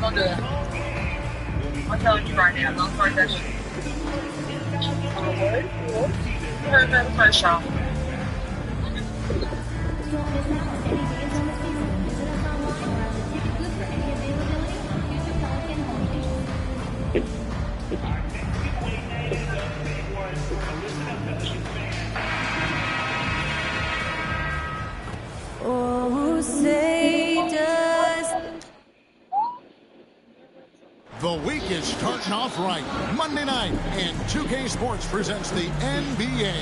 Don't do it. I'm telling you right now, don't start that shit. What? You heard that the first shot. Oh, say does. The week is starting off right. Monday night, and 2K Sports presents the NBA.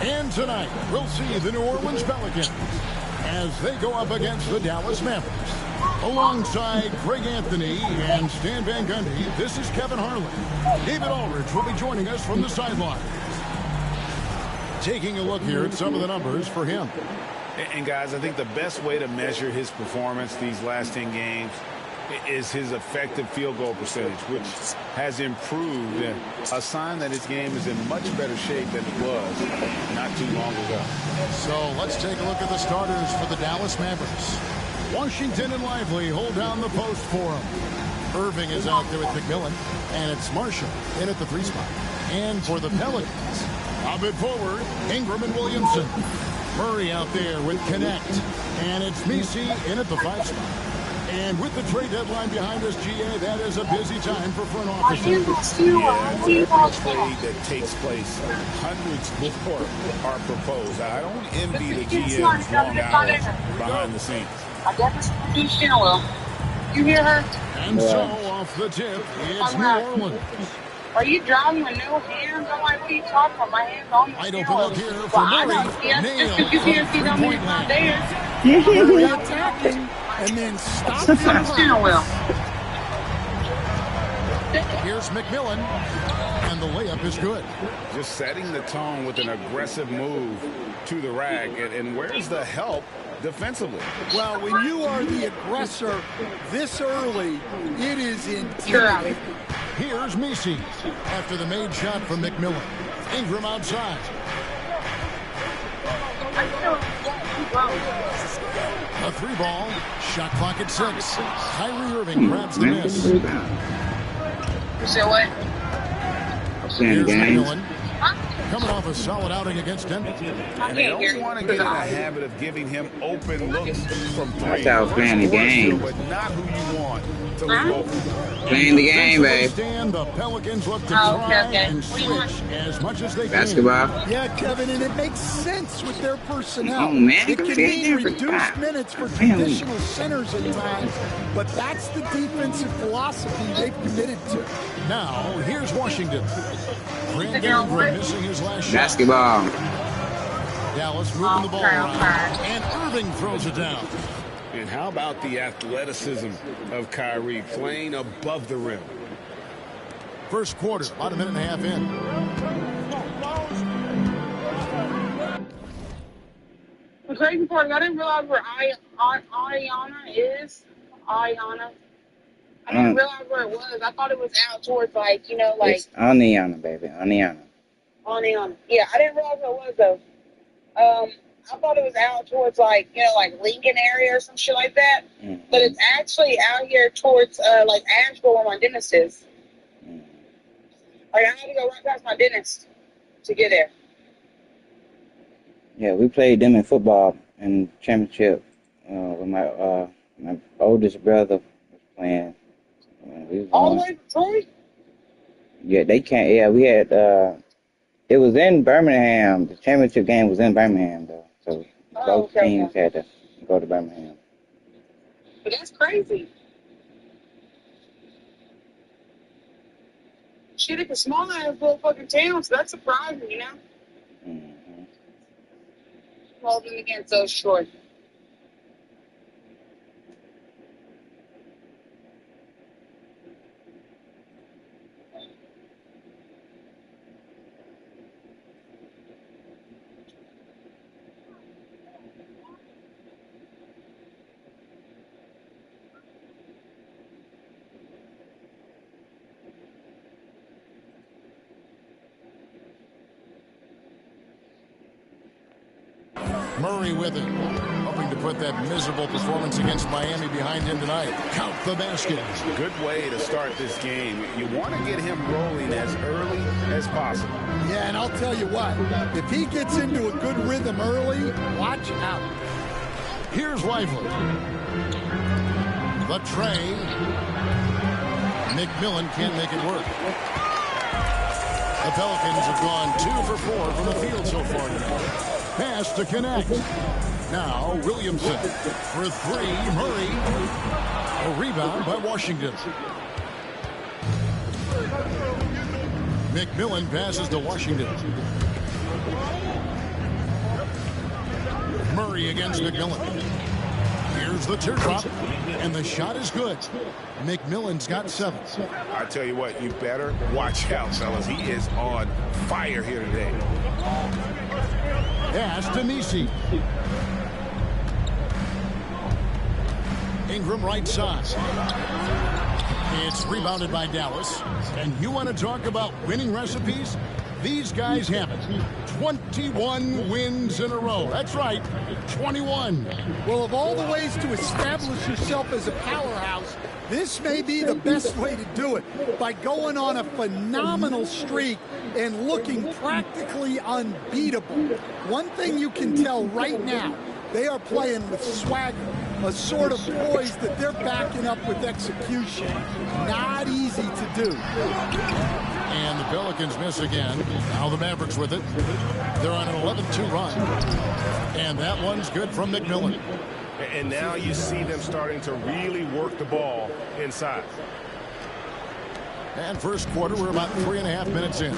And tonight, we'll see the New Orleans Pelicans as they go up against the Dallas Mavericks. Alongside Greg Anthony and Stan Van Gundy, this is Kevin Harlan. David Aldridge will be joining us from the sideline. Taking a look here at some of the numbers for him. And guys, I think the best way to measure his performance these last 10 games is his effective field goal percentage, which has improved, a sign that his game is in much better shape than it was not too long ago. So let's take a look at the starters for the Dallas Mavericks. Washington and Lively hold down the post for him. Irving is out there with McMillan, and it's Marshall in at the 3 spot. And for the Pelicans, a bit forward, Ingram and Williamson. Murray out there with Connect, and it's Messi in at the 5 spot. And with the trade deadline behind us, GA, that is a busy time for front office. Yeah, for every trade that takes place, hundreds more are proposed. I don't envy the GM's long hours behind the scenes. I definitely see Shinwell. You hear her? And so, off the tip, it's New Orleans. Are you driving with no hands? I'm like, what are you talking about? My hands on the Wide steering open wheel. look here for Well, I Murray. know. Yes, just Nailed because you from can't see don't mean it's not there. Murray attacking and then stop The steering wheel. Here's McMillan, and the layup is good. Just setting the tone with an aggressive move to the rack. And where's the help defensively? Well, when you are the aggressor this early, it is You're out. intimidating. Here's Messi after the made shot from McMillan. Ingram outside. A 3 ball. Shot clock at 6. Kyrie Irving grabs the miss. You said what? Here's McMillan. Coming off a solid outing against Denver. And they don't want to get in the habit of giving him open looks from 3. That's how playing the game. But not who you want to leave open. Playing the game, babe. The Pelicans look to Oh, try okay. and switch as much as they can. Basketball. Yeah, Kevin, and it makes sense with their personnel. Oh, man, It you can can mean get there for reduced 5. minutes for Really? traditional centers at times, but that's the defensive philosophy they've committed to. Now, here's Washington. Grant Ingram missing his last shot. Basketball. Dallas moving the ball Okay, around. okay. And Irving throws it down. And how about the athleticism of Kyrie playing above the rim? First quarter, about a minute and a half in. The crazy part is I didn't realize where Ayana is. Ayana. I didn't realize where it was. I thought it was out towards, like, you know, like, It's Oniana, baby. Oniana. on. Yeah, I didn't realize where it was, though. I thought it was out towards, like, you know, like Lincoln area or some shit like that. Mm-hmm. But it's actually out here towards, like, Asheville where my dentist is. Mm-hmm. Like, I had to go right past my dentist to get there. Yeah, we played them in football in championship. With my oldest brother was playing. We was All on. the way to Troy? Yeah, they can't. Yeah, we had. It was in Birmingham. The championship game was in Birmingham, though. So both teams had to go to Birmingham. But that's crazy. Shit, it's a small ass little fucking town, so that's surprising, you know? Mm-hmm. Holding against those short. Murray with it. A hoping to put that miserable performance against Miami behind him tonight. Count the baskets. Good way to start this game. You want to get him rolling as early as possible. Yeah, and I'll tell you what, if he gets into a good rhythm early, watch out. Here's Lively. The tray. McMillan can't make it work. The Pelicans have gone 2 for 4 from the field so far tonight. Pass to connect. Now Williamson for 3. Murray. A rebound by Washington. McMillan passes to Washington. Murray against McMillan. Here's the teardrop, and the shot is good. McMillan's got 7. I tell you what, you better watch out, fellas. He is on fire here today. Pass to Nisi. Ingram right side. It's rebounded by Dallas. And you want to talk about winning recipes? These guys have it. 21 wins in a row. That's right, 21. Well, of all the ways to establish yourself as a powerhouse, this may be the best way to do it, by going on a phenomenal streak and looking practically unbeatable. One thing you can tell right now, they are playing with swagger, a sort of poise that they're backing up with execution. Not easy to do. And the Pelicans miss again. Now the Mavericks with it. They're on an 11-2 run. And that one's good from McMillan. And now you see them starting to really work the ball inside. And first quarter, we're about 3.5 minutes in.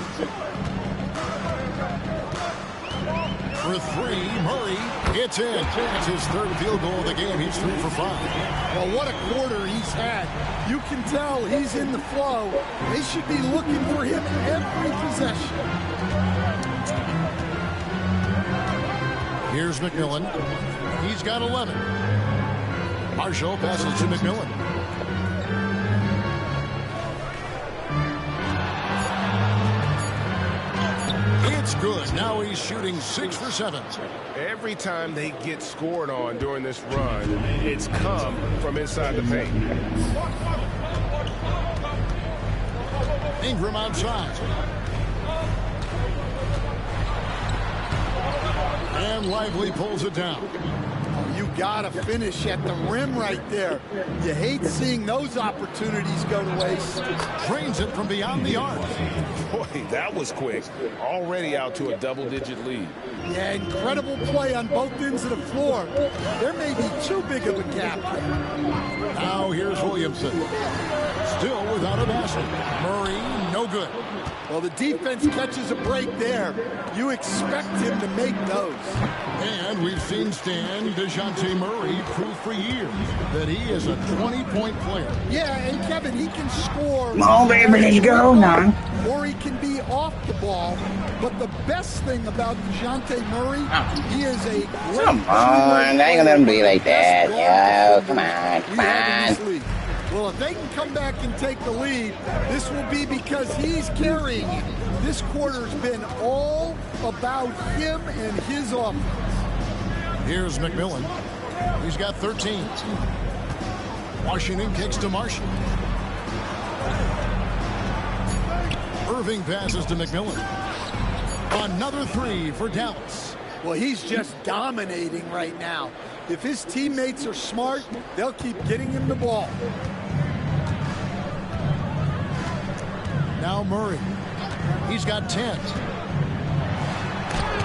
For 3, Murray. It's in. It's his 3rd field goal of the game. He's 3 for 5. Well, what a quarter he's had. You can tell he's in the flow. They should be looking for him every possession. Here's McMillan. He's got 11. Marshall passes to McMillan. It's good. Now he's shooting 6 for 7. Every time they get scored on during this run, it's come from inside the paint. Ingram outside. And Lively pulls it down. You gotta finish at the rim right there. You hate seeing those opportunities go to waste. Drains it from beyond the arc. Boy, that was quick. Already out to a double-digit lead. Yeah, incredible play on both ends of the floor. There may be too big of a gap. Now here's Williamson. Still without a basket. Murray, no good. Well, the defense catches a break there. You expect him to make those. And we've seen Stan DeJounte Murray prove for years that he is a 20-point player. Yeah, and Kevin, he can score. Come on, baby, let's go now. Or he can be off the ball. But the best thing about DeJounte Murray, he is a great Come on, I ain't gonna let him be like that. Yo, come on, come on. Well, if they can come back and take the lead, this will be because he's carrying it. This quarter's been all about him and his offense. Here's McMillan. He's got 13. Washington kicks to Marshall. Irving passes to McMillan. Another 3 for Dallas. Well, he's just dominating right now. If his teammates are smart, they'll keep getting him the ball. Now Murray. He's got 10.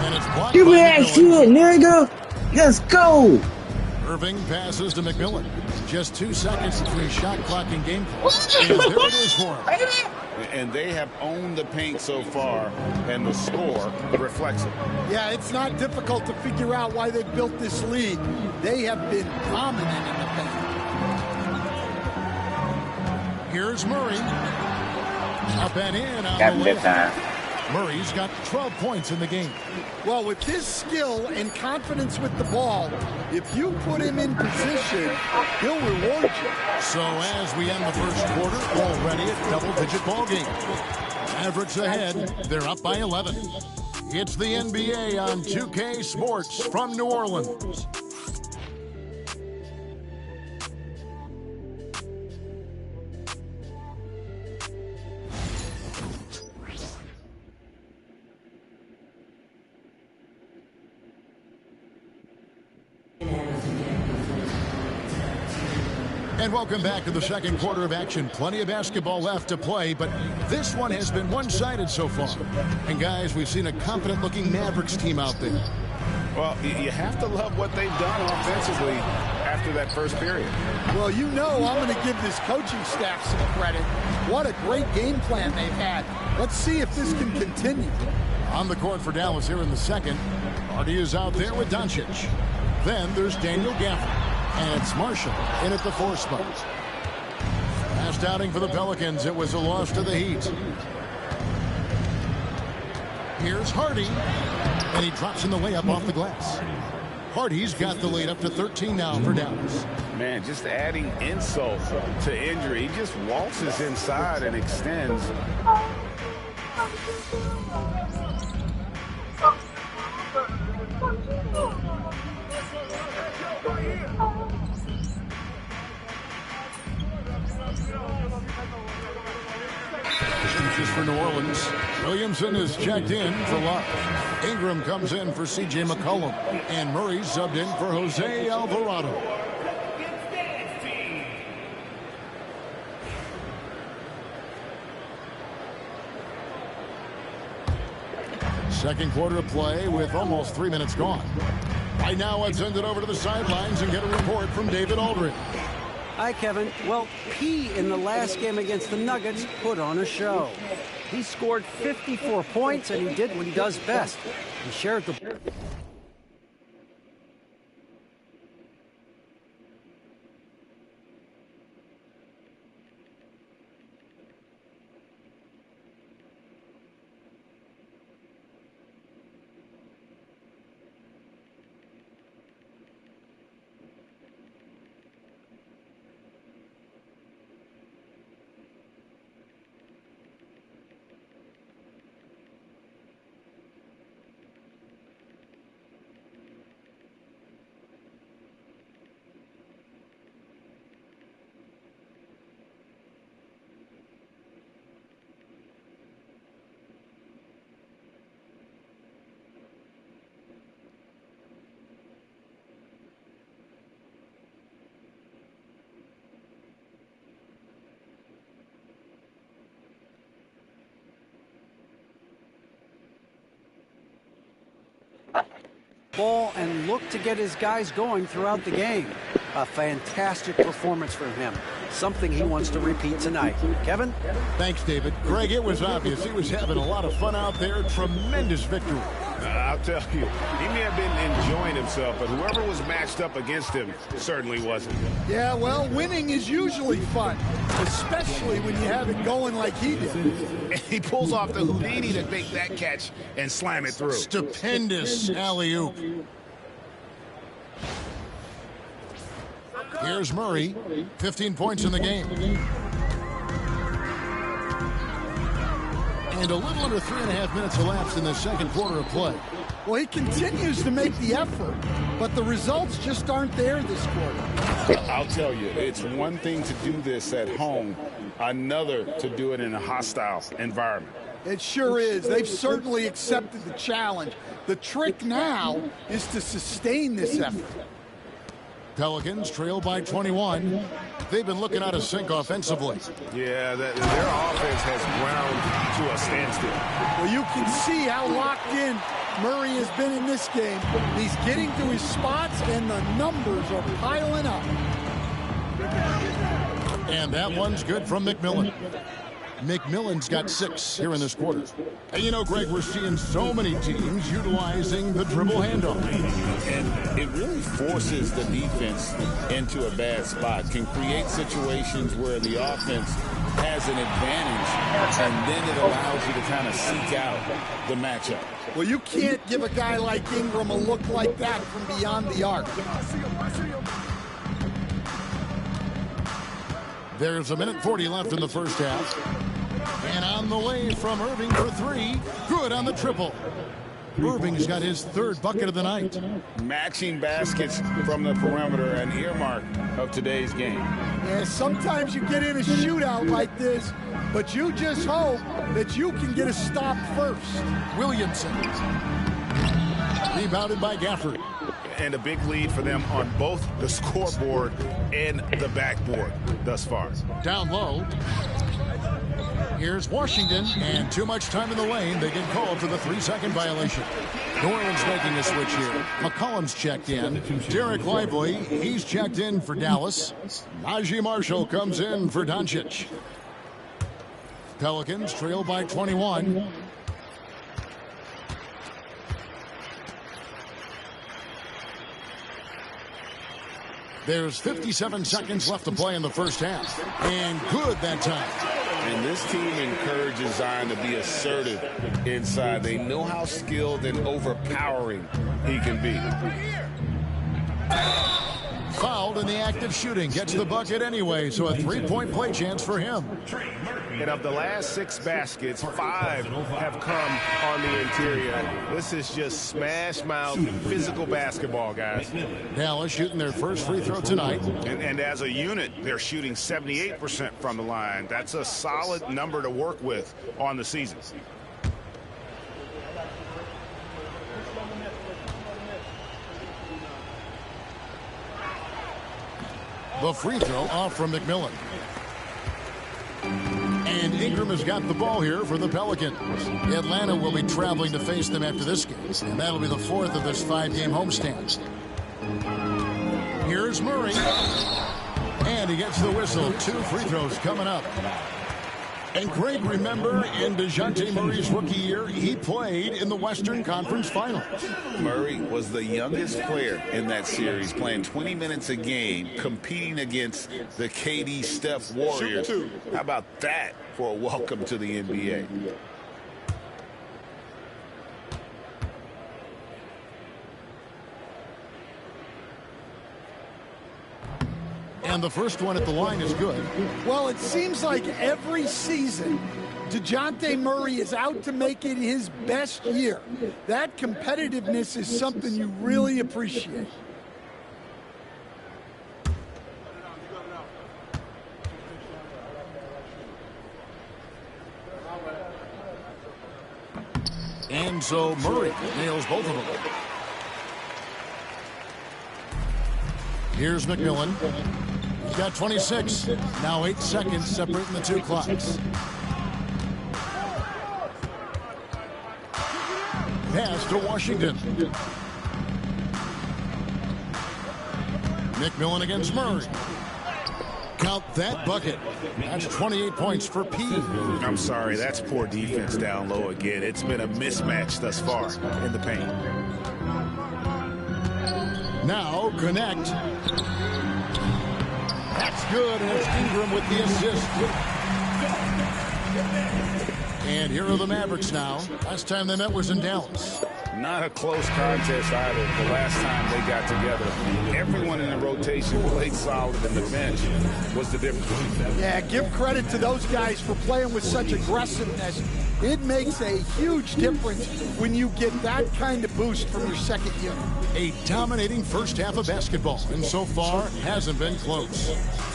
And it's blocked Give by me that McMillan. shit, nigga. Let's go. Irving passes to McMillan. Just 2 seconds between shot clock and game clock. And there it is for him. And they have owned the paint so far, and the score reflects it. Yeah, it's not difficult to figure out why they built this lead. They have been dominant in the paint. Here's Murray. Up and in on Got the this layup. time. Murray's got 12 points in the game. Well, with his skill and confidence with the ball, if you put him in position, he'll reward you. So as we end the first quarter, already a double-digit ball game. Mavericks ahead. They're up by 11. It's the NBA on 2K Sports from New Orleans. And welcome back to the second quarter of action. Plenty of basketball left to play, but this one has been one-sided so far. And guys, we've seen a confident-looking Mavericks team out there. Well, you have to love what they've done offensively after that first period. Well, you know I'm going to give this coaching staff some credit. What a great game plan they've had. Let's see if this can continue. On the court for Dallas here in the second. Hardy is out there with Doncic. Then there's Daniel Gafford. And it's Marshall in at the 4 spot. Last outing for the Pelicans. It was a loss to the Heat. Here's Hardy. And he drops in the layup off the glass. Hardy's got the lead up to 13 now for Dallas. Man, just adding insult to injury. He just waltzes inside and extends. Switches for New Orleans. Williamson is checked in for Love. Ingram comes in for C.J. McCollum. And Murray subbed in for Jose Alvarado. Second quarter of play with almost 3 minutes gone. Right now, let's send it over to the sidelines and get a report from David Aldridge. Hi, Kevin. Well, P in the last game against the Nuggets put on a show. He scored 54 points, and he did what he does best. He shared the... ball and look to get his guys going throughout the game. A fantastic performance from him. Something he wants to repeat tonight. Kevin? Thanks, David. Greg, it was obvious he was having a lot of fun out there. Tremendous victory. I'll tell you, he may have been enjoying himself, but whoever was matched up against him certainly wasn't. Yeah, well, winning is usually fun, especially when you have it going like he did. He pulls off the Houdini to make that catch and slam it through. Stupendous alley-oop. Here's Murray, 15 points in the game. And a little under 3.5 minutes elapsed in the second quarter of play. Well, he continues to make the effort, but the results just aren't there this quarter. I'll tell you, it's one thing to do this at home, another to do it in a hostile environment. It sure is. They've certainly accepted the challenge. The trick now is to sustain this effort. Pelicans trail by 21. They've been looking out of sync offensively. Yeah, their offense has ground to a standstill. Well, you can see how locked in Murray has been in this game. He's getting to his spots, and the numbers are piling up. And that one's good from McMillan. McMillan's got 6 here in this quarter. And you know, Greg, we're seeing so many teams utilizing the dribble handoff. And it really forces the defense into a bad spot, can create situations where the offense has an advantage, and then it allows you to kind of seek out the matchup. Well, you can't give a guy like Ingram a look like that from beyond the arc. There's 1:40 left in the first half. And on the way from Irving for 3. Good on the triple. Irving's got his 3rd bucket of the night. Matching baskets from the perimeter, an earmark of today's game. Yeah, sometimes you get in a shootout like this, but you just hope that you can get a stop first. Williamson. Rebounded by Gafford. and a big lead for them on both the scoreboard and the backboard thus far. Down low. Here's Washington, and too much time in the lane. They get called for the 3-second violation. New Orleans making a switch here. McCollum's checked in. Derek Lively, he's checked in for Dallas. Najee Marshall comes in for Doncic. Pelicans trail by 21. There's 57 seconds left to play in the first half. And good that time. And this team encourages Zion to be assertive inside. They know how skilled and overpowering he can be. Fouled in the act of shooting. Gets the bucket anyway, so a 3-point play chance for him. And of the last 6 baskets, 5 have come on the interior. This is just smash-mouth physical basketball, guys. Dallas shooting their first free throw tonight. And as a unit, they're shooting 78% from the line. That's a solid number to work with on the season. The free throw off from McMillan. And Ingram has got the ball here for the Pelicans. Atlanta will be traveling to face them after this game, and that'll be the 4th of this 5-game homestand. Here's Murray. And he gets the whistle. 2 free throws coming up. And Greg, remember, in DeJounte Murray's rookie year, he played in the Western Conference Finals. Murray was the youngest player in that series, playing 20 minutes a game, competing against the KD Steph Warriors. How about that for a welcome to the NBA? And the first one at the line is good. Well, it seems like every season, DeJounte Murray is out to make it his best year. That competitiveness is something you really appreciate. And so Murray nails both of them. Here's McMillan. He's got 26. Now 8 seconds separating the 2 clocks. Pass to Washington. McMillan against Murray. Count that bucket. That's 28 points for P. I'm sorry, that's poor defense down low again. It's been a mismatch thus far in the paint. Now connect. That's good, and it's Ingram with the assist. And here are the Mavericks now. Last time they met was in Dallas. Not a close contest either the last time they got together. Everyone in the rotation played solid, and the bench was the difference. Yeah, give credit to those guys for playing with such aggressiveness. It makes a huge difference when you get that kind of boost from your second unit. A dominating first half of basketball, and so far hasn't been close.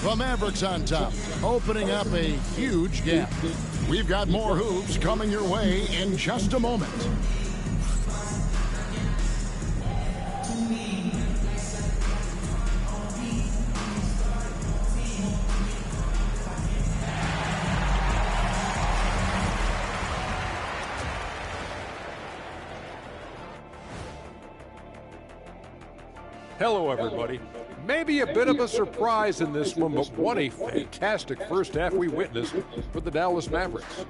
The Mavericks on top, opening up a huge gap. We've got more hoops coming your way in just a moment. Hello, everybody. Maybe a bit of a surprise in this one, but what a fantastic first half we witnessed for the Dallas Mavericks.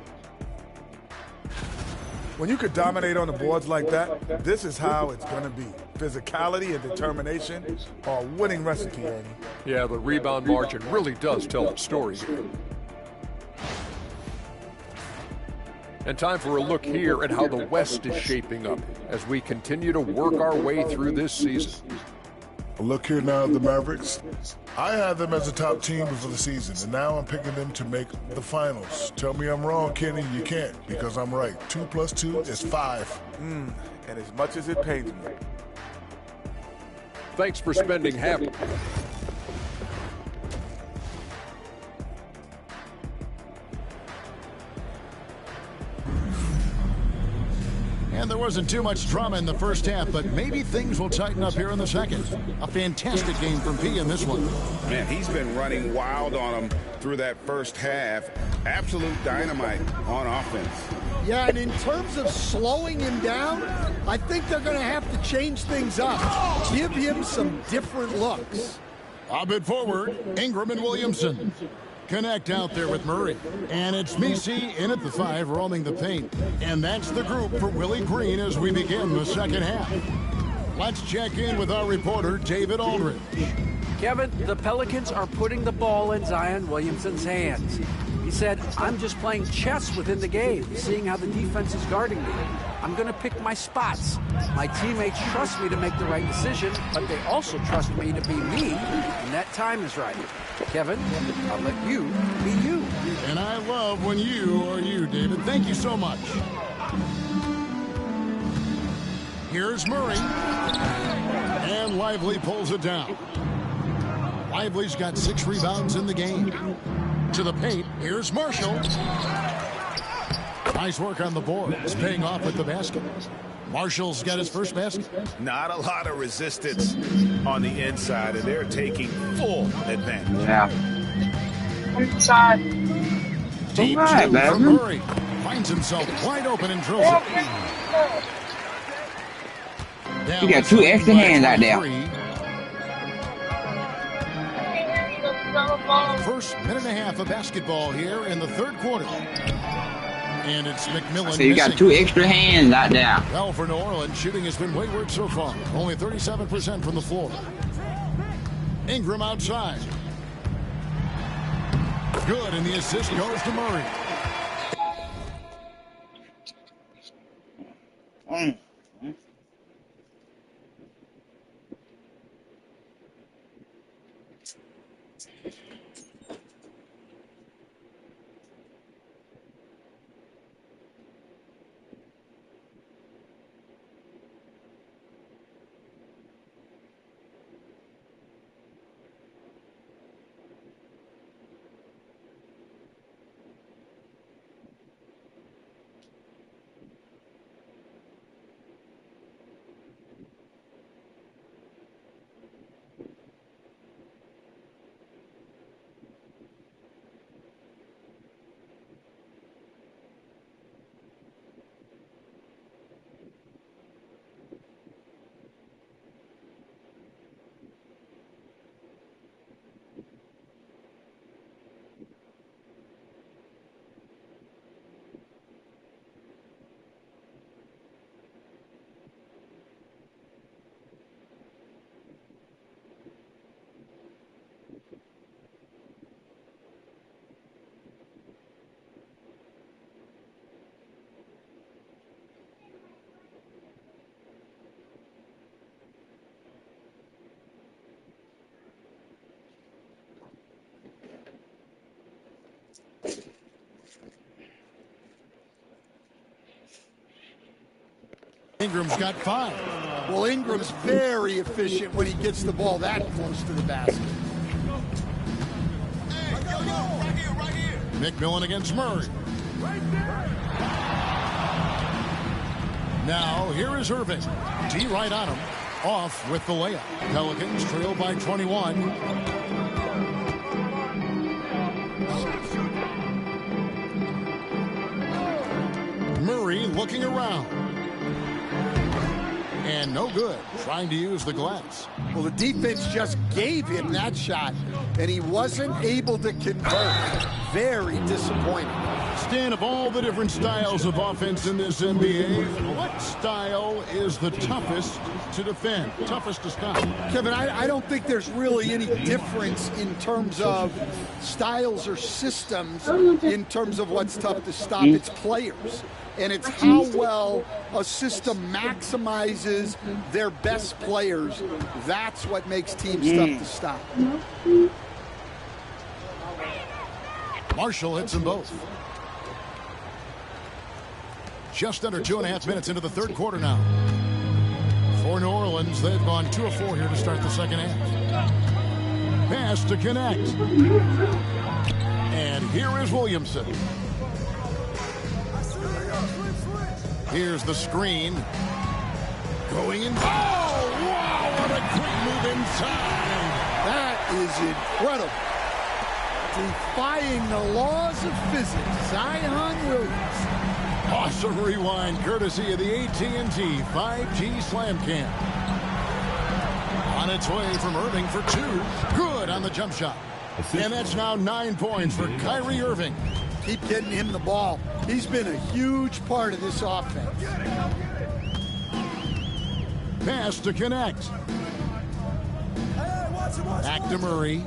When you could dominate on the boards like that, this is how it's going to be. Physicality and determination are a winning recipe, Andy. Yeah, the rebound margin really does tell the story here. And time for a look here at how the West is shaping up as we continue to work our way through this season. A look here now at the Mavericks. I had them as a top team before the season, and now I'm picking them to make the finals. Tell me I'm wrong, Kenny. You can't, because I'm right. 2 + 2 is 5. And as much as it pains me. Thanks for spending half. And And there wasn't too much drama in the first half, but maybe things will tighten up here in the second. A fantastic game from P in this one. Man, he's been running wild on him through that first half. Absolute dynamite on offense. Yeah, and in terms of slowing him down, I think they're going to have to change things up. Give him some different looks. A bit forward, Ingram and Williamson. Connect out there with Murray. And it's Messi in at the 5, roaming the paint. And that's the group for Willie Green as we begin the second half. Let's check in with our reporter, David Aldridge. Kevin, the Pelicans are putting the ball in Zion Williamson's hands. He said, I'm just playing chess within the game, seeing how the defense is guarding me. I'm going to pick my spots. My teammates trust me to make the right decision, but they also trust me to be me when that time is right. Kevin, I'll let you be you. And I love when you are you, David. Thank you so much. Here's Murray. And Lively pulls it down. Lively's got 6 rebounds in the game. To the paint, here's Marshall. Nice work on the board. It's paying off with the basket. Marshall's got his first basket. Not a lot of resistance on the inside, and they're taking full advantage. Yeah. Inside. Deep Right, two from Murray. Finds himself wide open and drills it. You got 2 extra hands out there. First minute and a half of basketball here in the third quarter. And it's McMillan. So you got 2 extra hands out there. Well, for New Orleans, shooting has been wayward so far. Only 37% from the floor. Ingram outside. Good, and the assist goes to Murray. Ingram's got 5. Well, Ingram's very efficient when he gets the ball that close to the basket. McMillan against Murray. Now, here is Irving. D right on him. Off with the layup. Pelicans trail by 21. Murray looking around. And no good, trying to use the glass. Well, the defense just gave him that shot, and he wasn't able to convert. Very disappointing. Stan, of all the different styles of offense in this NBA, what style is the toughest to defend, toughest to stop? Kevin, I don't think there's really any difference in terms of styles or systems in terms of what's tough to stop. It's players. And it's how well a system maximizes their best players. That's what makes teams tough to stop. Marshall hits them both. Just under 2.5 minutes into the third quarter now. For New Orleans, they've gone 2 of 4 here to start the second half. Pass to connect. And here is Williamson. Here's the screen. Going in. Oh, wow, what a quick move inside. That is incredible. Defying the laws of physics, Zion Williamson. Awesome rewind, courtesy of the AT&T 5G Slam Cam. On its way from Irving for 2. Good on the jump shot. And that's now 9 points for Kyrie Irving. Keep getting him the ball. He's been a huge part of this offense. Pass to connect. Back to Murray.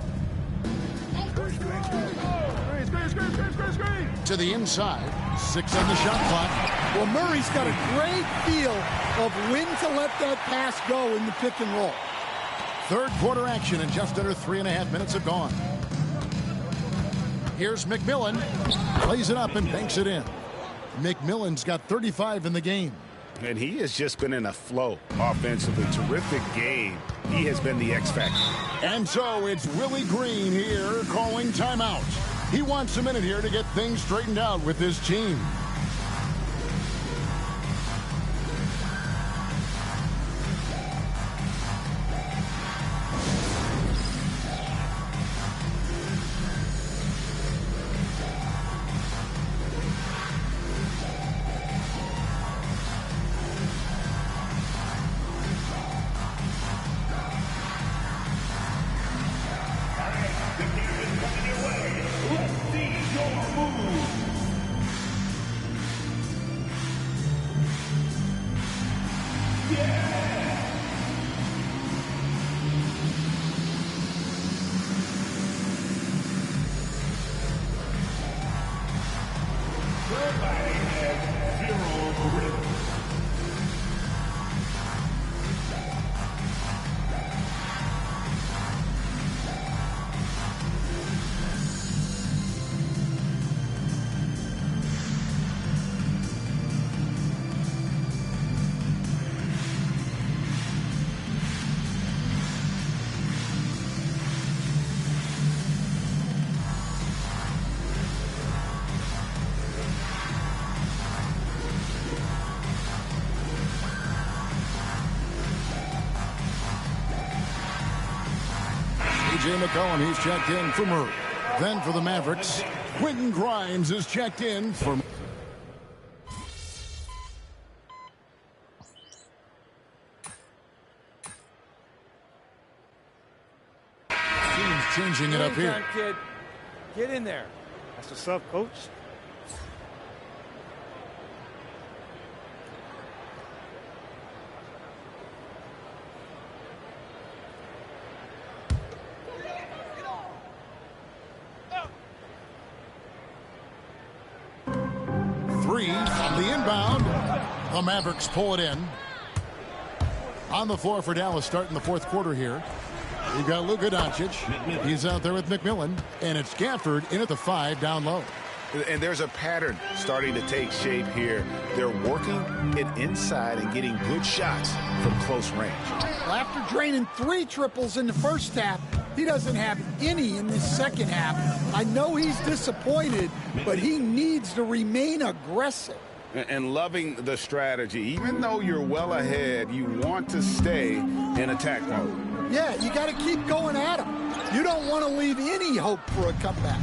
To the inside. 6 on the shot clock. Well, Murray's got a great feel of when to let that pass go in the pick and roll. Third quarter action and just under 3.5 minutes have gone. Here's McMillan. Plays it up and banks it in. McMillan's got 35 in the game. And he has just been in a flow offensively. Terrific game. He has been the X factor. And so it's Willie Green here calling timeout. He wants a minute here to get things straightened out with his team. A.J. McCollum, he's checked in for Murray. Then for the Mavericks, Quentin Grimes is checked in for... Team's changing it up here. Kid. Get in there. That's what's up, coach. On the inbound, the Mavericks pull it in. On the floor for Dallas starting the fourth quarter here. You've got Luka Doncic. He's out there with McMillan. And it's Gafford in at the 5 down low. And there's a pattern starting to take shape here. They're working it inside and getting good shots from close range. Well, after draining 3 triples in the first half, he doesn't have any in this second half. I know he's disappointed, but he needs to remain aggressive. And loving the strategy. Even though you're well ahead, you want to stay in attack mode. Yeah, you got to keep going at him. You don't want to leave any hope for a comeback.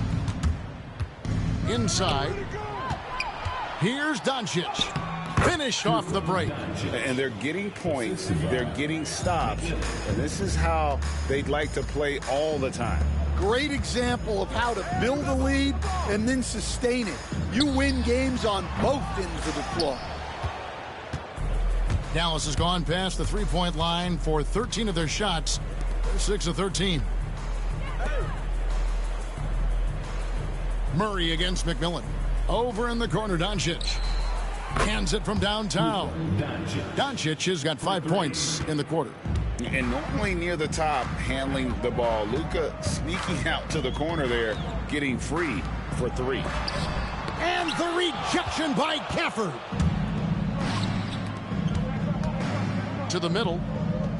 Inside. Here's Doncic. Finished off the break. And they're getting points. They're getting stops. And this is how they'd like to play all the time. Great example of how to build a lead and then sustain it. You win games on both ends of the floor. Dallas has gone past the three-point line for 13 of their shots. They're 6 of 13. Murray against McMillan. Over in the corner, Doncic. Hands it from downtown. Doncic has got 5 points in the quarter. And normally near the top, handling the ball. Luka sneaking out to the corner there, getting free for 3. And the rejection by Gafford. To the middle.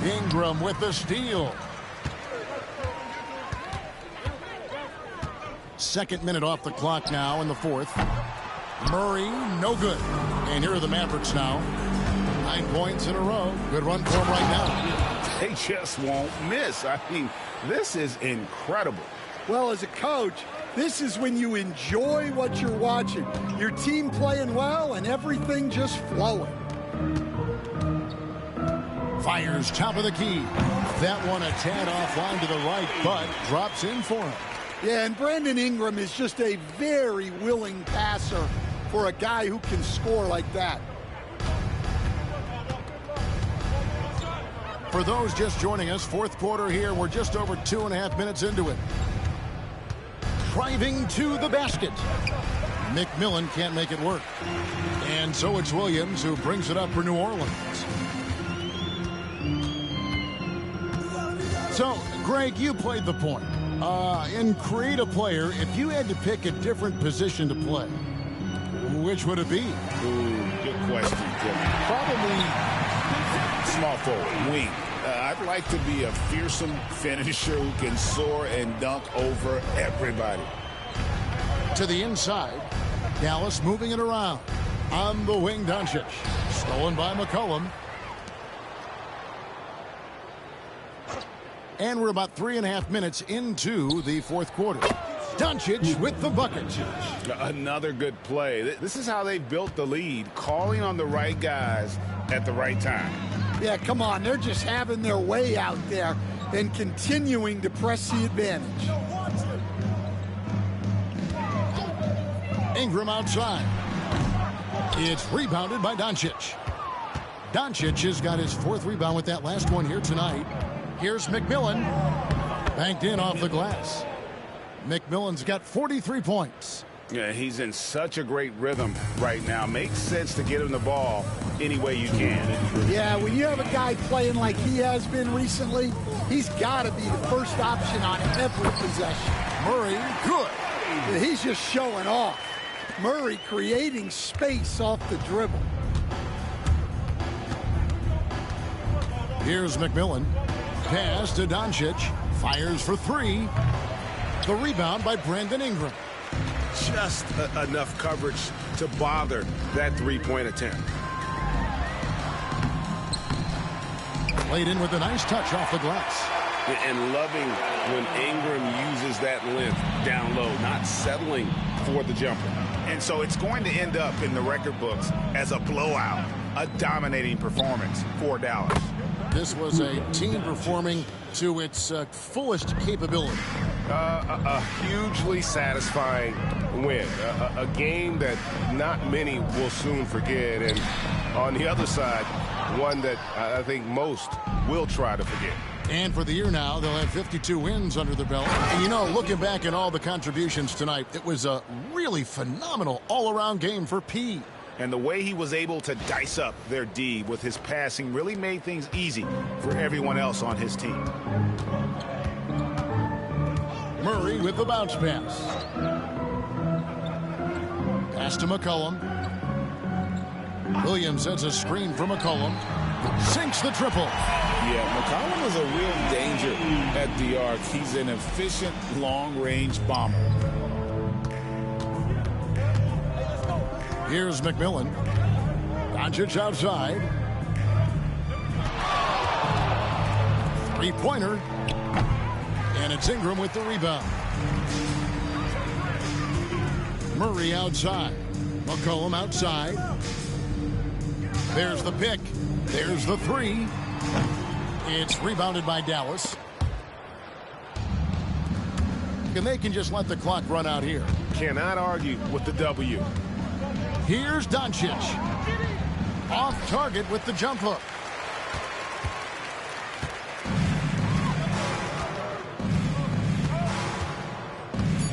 Ingram with the steal. Second minute off the clock now in the fourth. Murray, no good. And here are the Mavericks now. 9 points in a row. Good run for them right now. They just won't miss. I mean, this is incredible. Well, as a coach, this is when you enjoy what you're watching. Your team playing well and everything just flowing. Fires top of the key. That one a tad offline to the right, but drops in for him. Yeah, and Brandon Ingram is just a very willing passer for a guy who can score like that. For those just joining us, fourth quarter here. We're just over 2.5 minutes into it. Driving to the basket. McMillan can't make it work. And so it's Williams who brings it up for New Orleans. So, Greg, you played the point. In Create a Player, if you had to pick a different position to play, which would it be? Ooh, good question, Kevin. Probably small forward, wing. I'd like to be a fearsome finisher who can soar and dunk over everybody. To the inside, Dallas moving it around. On the wing, Doncic. Stolen by McCollum. And we're about 3.5 minutes into the fourth quarter. Doncic with the bucket. Another good play. This is how they built the lead, calling on the right guys at the right time. Yeah, come on. They're just having their way out there and continuing to press the advantage. Ingram outside. It's rebounded by Doncic. Doncic has got his 4th rebound with that last one here tonight. Here's McMillan. Banked in off the glass. McMillan's got 43 points. Yeah, he's in such a great rhythm right now. Makes sense to get him the ball any way you can. Yeah, when you have a guy playing like he has been recently, he's got to be the first option on every possession. Murray, good. He's just showing off. Murray creating space off the dribble. Here's McMillan. Pass to Doncic. Fires for 3. The rebound by Brandon Ingram. Just enough coverage to bother that 3-point attempt. Played in with a nice touch off the glass. And loving when Ingram uses that length down low, not settling for the jumper. And so it's going to end up in the record books as a blowout, a dominating performance for Dallas. This was a team performing to its fullest capability. A hugely satisfying win. A game that not many will soon forget. And on the other side, one that I think most will try to forget. And for the year now, they'll have 52 wins under their belt. And, you know, looking back at all the contributions tonight, it was a really phenomenal all-around game for P. And the way he was able to dice up their D with his passing really made things easy for everyone else on his team. Murray with the bounce pass. Pass to McCollum. Williams sets a screen for McCollum. Sinks the triple. Yeah, McCollum is a real danger at the arc. He's an efficient long-range bomber. Here's McMillan. Doncic outside. 3-pointer. And it's Ingram with the rebound. Murray outside. McCollum outside. There's the pick. There's the 3. It's rebounded by Dallas. And they can just let the clock run out here. Cannot argue with the W. Here's Doncic. Off target with the jump hook.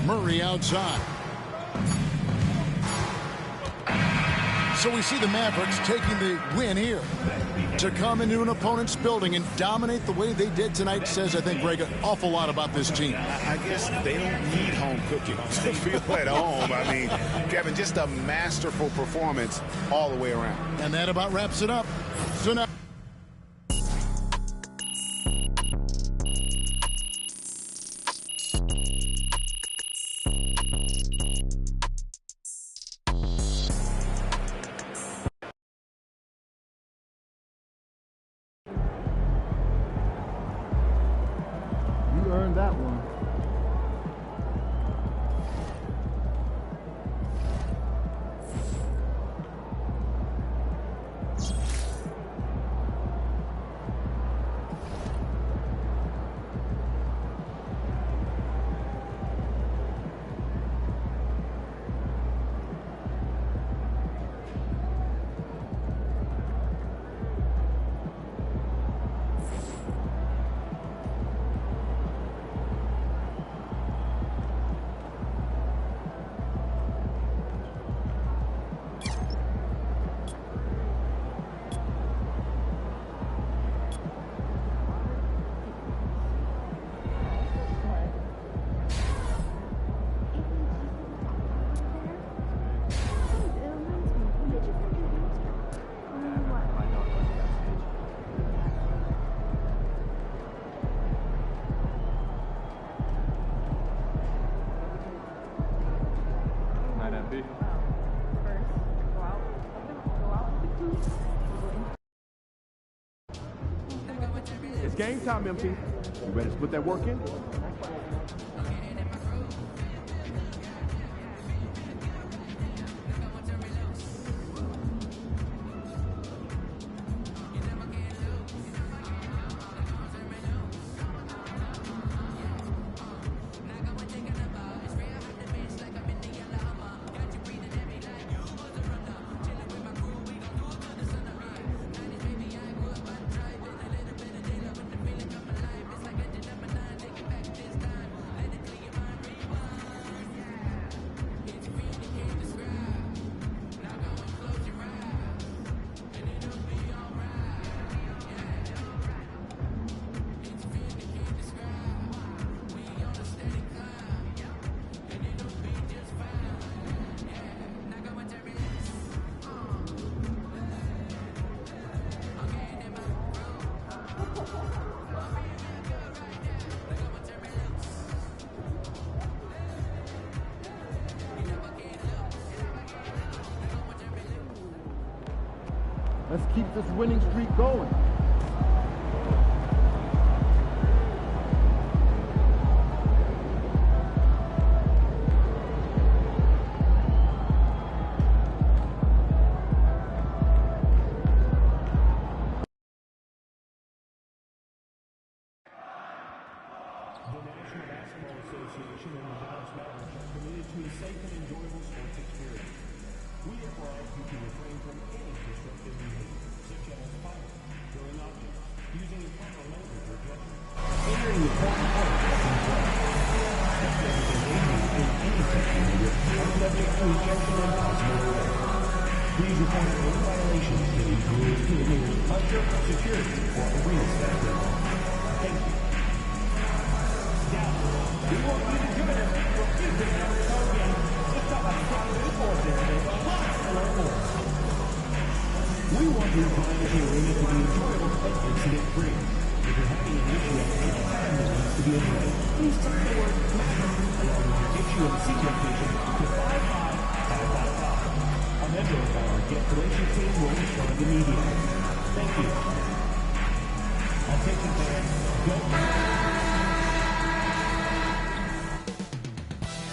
Murray outside. So we see the Mavericks taking the win here. To come into an opponent's building and dominate the way they did tonight says, I think, Greg, an awful lot about this team. I guess they don't need home cooking to feel at home. I mean, Kevin, just a masterful performance all the way around. And that about wraps it up. So now earned that one. It's game time, MP. You ready to put that work in? Let's keep this winning streak going. Please report any violations to the rules committee, hunter, security, or arena staff. Thank you. Now, we want you to join us for Tuesday night's show game. Just talk about Saturday forces and learn more. We want your time at the arena to be enjoyable and incident-free. If you're having an issue at any time that needs to be addressed, please text the word MAVERICK along with your issue and seat location to 55555. A member of our guest relations team will respond immediately. Thank you. Attention fans, go.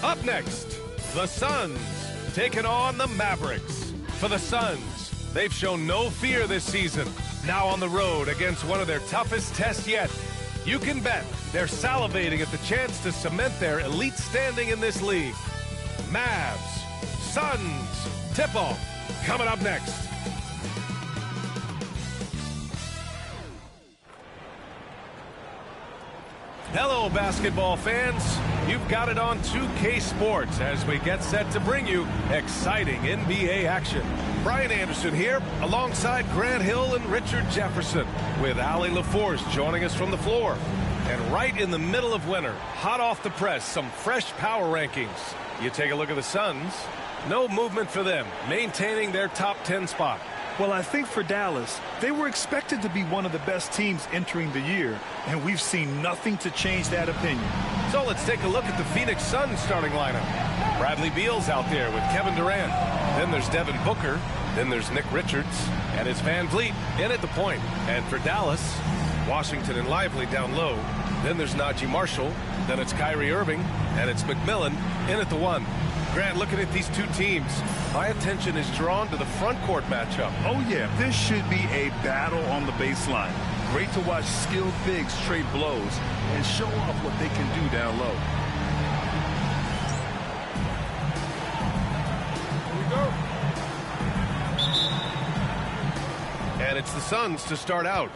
Up next, the Suns taking on the Mavericks. For the Suns, they've shown no fear this season. Now on the road against one of their toughest tests yet. You can bet they're salivating at the chance to cement their elite standing in this league. Mavs, Suns, tip-off coming up next. Hello, basketball fans. You've got it on 2K Sports as we get set to bring you exciting NBA action. Brian Anderson here alongside Grant Hill and Richard Jefferson with Allie LaForce joining us from the floor. And right in the middle of winter, hot off the press, some fresh power rankings. You take a look at the Suns. No movement for them, maintaining their top 10 spot. Well, I think for Dallas, they were expected to be one of the best teams entering the year, and we've seen nothing to change that opinion. So let's take a look at the Phoenix Suns starting lineup. Bradley Beal's out there with Kevin Durant. Then there's Devin Booker. Then there's Nick Richards. And it's Van Vliet in at the point. And for Dallas, Washington and Lively down low. Then there's Najee Marshall. Then it's Kyrie Irving. And it's McMillan in at the 1. Grant, looking at these two teams, my attention is drawn to the front court matchup. Oh, yeah. This should be a battle on the baseline. Great to watch skilled bigs trade blows and show off what they can do down low. And it's the Suns to start out.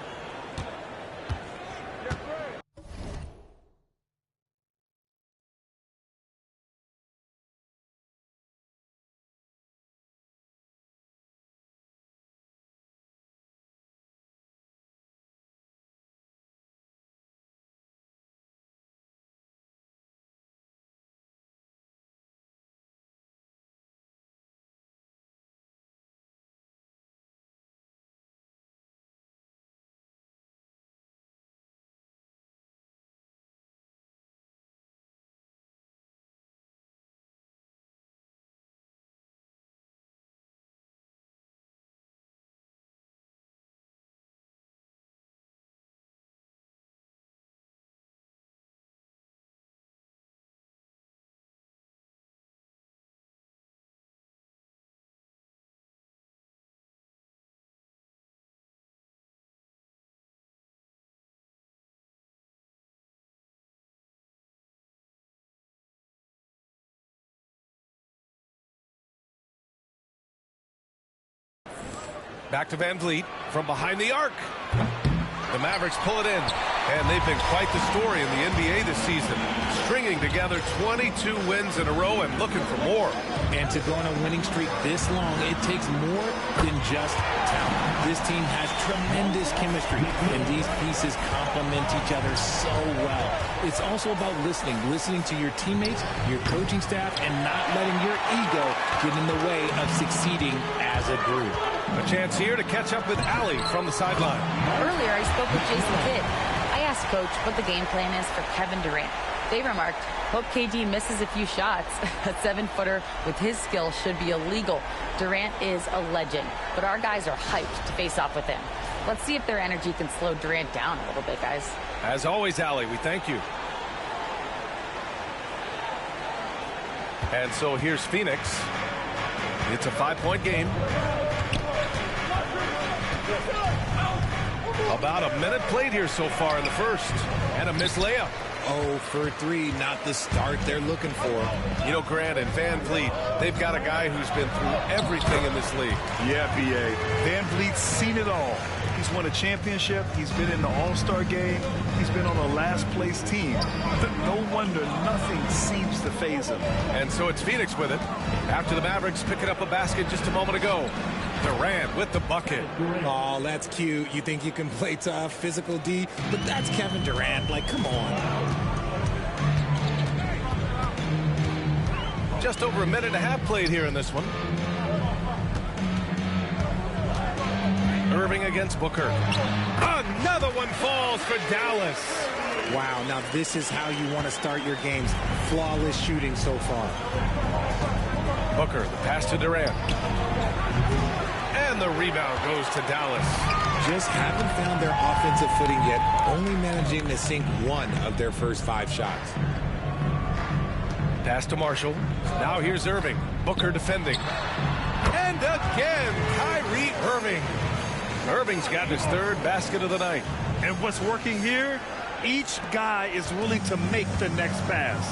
Back to Van Vliet from behind the arc. The Mavericks pull it in, and they've been quite the story in the NBA this season, stringing together 22 wins in a row and looking for more. And to go on a winning streak this long, it takes more than just talent. This team has tremendous chemistry, and these pieces complement each other so well. It's also about listening to your teammates, your coaching staff, and not letting your ego get in the way of succeeding as a group. A chance here to catch up with Allie from the sideline. Earlier, I spoke with Jason Kidd. I asked Coach what the game plan is for Kevin Durant. They remarked, hope KD misses a few shots. A 7-footer with his skill should be illegal. Durant is a legend, but our guys are hyped to face off with him. Let's see if their energy can slow Durant down a little bit, guys. As always, Allie, we thank you. And so here's Phoenix. It's a 5-point game. About a minute played here so far in the first. And a missed layup. 0 for 3, not the start they're looking for. You know, Grant and Van Vliet, they've got a guy who's been through everything in this league. Yeah, B.A. Van Vliet's seen it all. He's won a championship. He's been in the All-Star game. He's been on a last-place team. No wonder nothing seems to faze him. And so it's Phoenix with it. After the Mavericks picking up a basket just a moment ago. Durant with the bucket. Oh, that's cute. You think you can play tough, physical D, but that's Kevin Durant. Like, come on. Just over a minute and a half played here in this one. Irving against Booker. Another one falls for Dallas. Wow, now this is how you want to start your games. Flawless shooting so far. Booker, the pass to Durant. And the rebound goes to Dallas. Just haven't found their offensive footing yet, only managing to sink one of their first 5 shots. Pass to Marshall. Now here's Irving. Booker defending. And again, Kyrie Irving. Irving's got his 3rd basket of the night. And what's working here? Each guy is willing to make the next pass.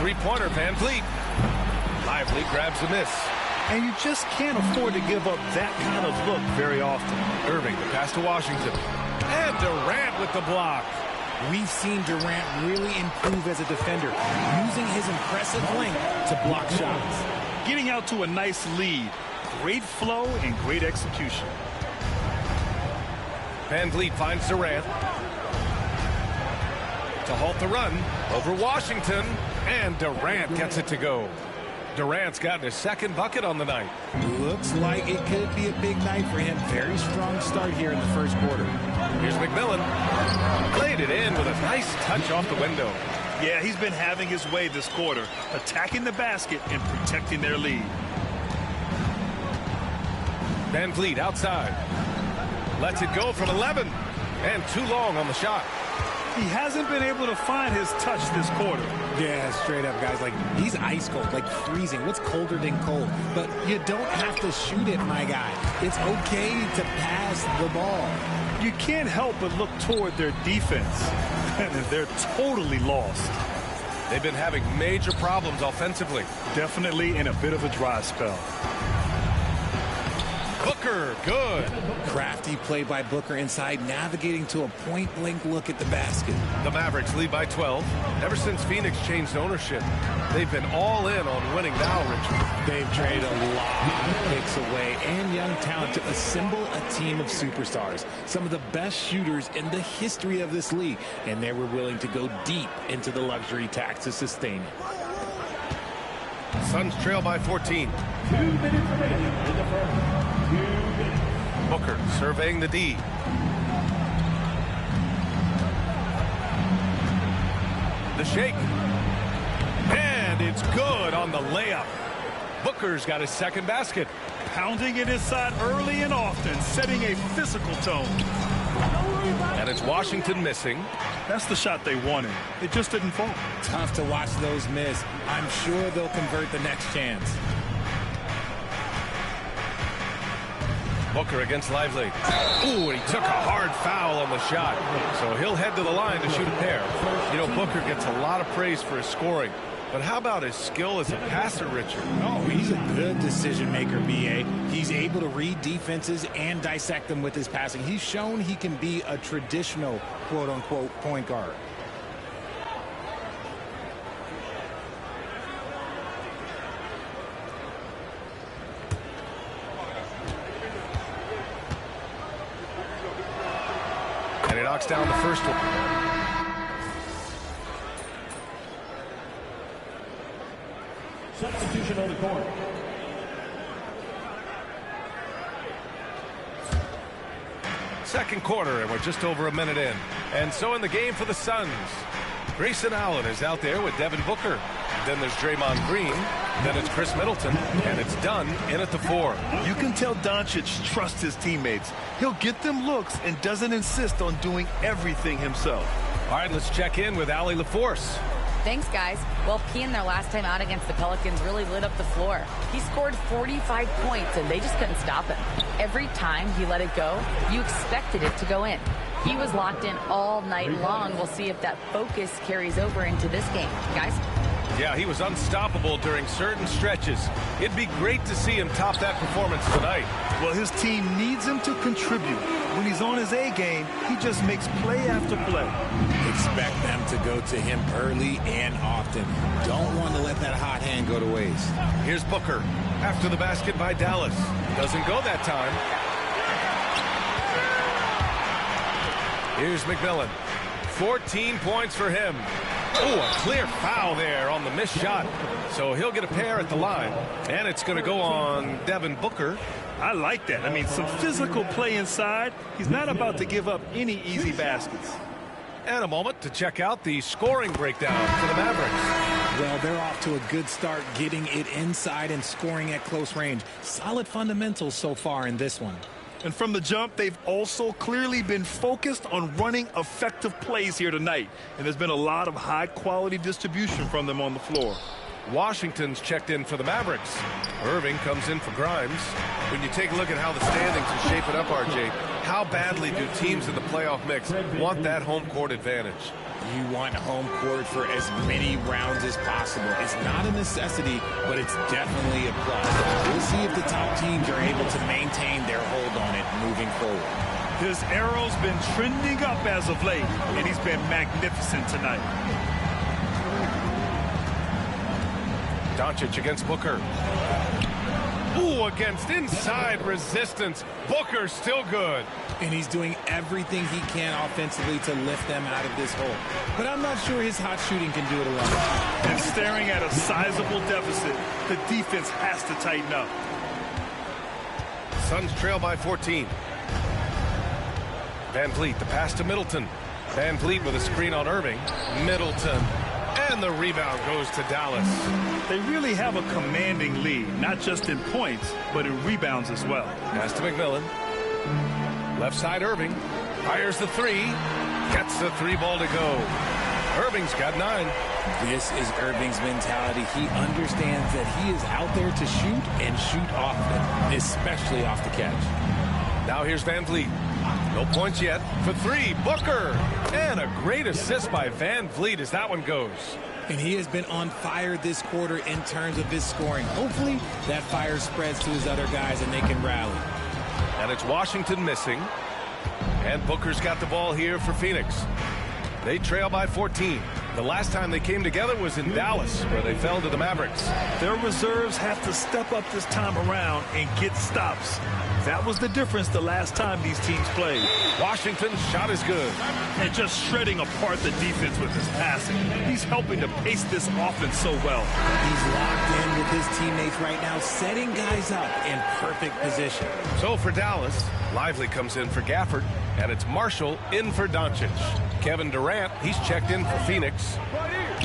3-pointer, Van Vliet. Lively grabs the miss. And you just can't afford to give up that kind of look very often. Irving, the pass to Washington. And Durant with the block. We've seen Durant really improve as a defender, using his impressive length to block shots. Getting out to a nice lead. Great flow and great execution. Van Vliet finds Durant. To halt the run over Washington. And Durant gets it to go. Durant's gotten his 2nd bucket on the night. Looks like it could be a big night for him. Very strong start here in the first quarter. Here's McMillan. Played it in with a nice touch off the window. Yeah, he's been having his way this quarter, attacking the basket and protecting their lead. Van Vliet outside. Lets it go from 11. And too long on the shot. He hasn't been able to find his touch this quarter. Yeah, straight up, guys. Like, he's ice cold, like freezing. What's colder than cold? But you don't have to shoot it, my guy. It's okay to pass the ball. You can't help but look toward their defense. And they're totally lost. They've been having major problems offensively. Definitely in a bit of a dry spell. Booker, good. Crafty play by Booker inside, navigating to a point-blank look at the basket. The Mavericks lead by 12. Ever since Phoenix changed ownership, they've been all in on winning now, Richard. They've traded a lot of picks away and young talent to assemble a team of superstars. Some of the best shooters in the history of this league, and they were willing to go deep into the luxury tax to sustain it. Suns trail by 14. 2 minutes remaining in the first. 2 minutes. Booker surveying the D. The shake. And it's good on the layup. Booker's got his second basket. Pounding it inside early and often, setting a physical tone. And it's Washington missing. That's the shot they wanted. It just didn't fall. Tough to watch those miss. I'm sure they'll convert the next chance. Booker against Lively. Ooh, and he took a hard foul on the shot. So he'll head to the line to shoot a pair. You know, Booker gets a lot of praise for his scoring. But how about his skill as a passer, Richard? Oh, he's a good decision maker, B.A. He's able to read defenses and dissect them with his passing. He's shown he can be a traditional, quote-unquote, point guard. And he knocks down the first one. Substitution on the court. Second quarter, and we're just over a minute in. And so in the game for the Suns, Grayson Allen is out there with Devin Booker. Then there's Draymond Green. Then it's Chris Middleton. And it's Dunn in at the 4. You can tell Doncic trusts his teammates. He'll get them looks and doesn't insist on doing everything himself. All right, let's check in with Allie LaForce. Thanks, guys. Well, P in their last time out against the Pelicans really lit up the floor. He scored 45 points, and they just couldn't stop him. Every time he let it go, you expected it to go in. He was locked in all night long. We'll see if that focus carries over into this game. Guys? Yeah, he was unstoppable during certain stretches. It'd be great to see him top that performance tonight. Well, his team needs him to contribute. When he's on his A game, he just makes play after play. Expect them to go to him early and often. Don't want to let that hot hand go to waste. Here's Booker after the basket by Dallas. Doesn't go that time. Here's McMillan. 14 points for him. Oh, a clear foul there on the missed shot. So he'll get a pair at the line. And it's going to go on Devin Booker. I like that. I mean, some physical play inside. He's not about to give up any easy baskets. And a moment to check out the scoring breakdown for the Mavericks. Well, they're off to a good start getting it inside and scoring at close range. Solid fundamentals so far in this one. And from the jump, they've also clearly been focused on running effective plays here tonight. And there's been a lot of high-quality distribution from them on the floor. Washington's checked in for the Mavericks. Irving comes in for Grimes. When you take a look at how the standings are shaping up, RJ, how badly do teams in the playoff mix want that home court advantage? You want home court for as many rounds as possible. It's not a necessity, but it's definitely a plus. We'll see if the top teams are able to maintain their hold on it moving forward. His arrow's been trending up as of late, and he's been magnificent tonight. Doncic against Booker. Ooh, against inside resistance. Booker still good. And he's doing everything he can offensively to lift them out of this hole. But I'm not sure his hot shooting can do it alone. And staring at a sizable deficit, the defense has to tighten up. Suns trail by 14. Van Vliet, the pass to Middleton. Van Vliet with a screen on Irving. Middleton. And the rebound goes to Dallas. They really have a commanding lead, not just in points, but in rebounds as well. Pass to McMillan. Left side Irving. Fires the three. Gets the three ball to go. Irving's got 9. This is Irving's mentality. He understands that he is out there to shoot and shoot often, especially off the catch. Now here's Van Vliet. No points yet. For 3, Booker. And a great assist by Van Vliet as that one goes. And he has been on fire this quarter in terms of his scoring. Hopefully that fire spreads to his other guys and they can rally. And it's Washington missing. And Booker's got the ball here for Phoenix. They trail by 14. The last time they came together was in Dallas, where they fell to the Mavericks. Their reserves have to step up this time around and get stops. That was the difference the last time these teams played. Washington's shot is good. And just shredding apart the defense with his passing. He's helping to pace this offense so well. He's locked in with his teammates right now, setting guys up in perfect position. So for Dallas, Lively comes in for Gafford, and it's Marshall in for Doncic. Kevin Durant, he's checked in for Phoenix.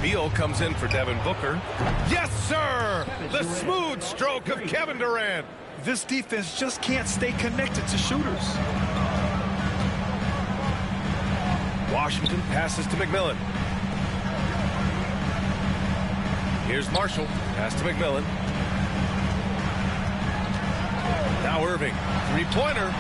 Beal comes in for Devin Booker. Yes, sir! The smooth stroke of Kevin Durant. This defense just can't stay connected to shooters. Washington passes to McMillan. Here's Marshall. Pass to McMillan. Now Irving. Three-pointer.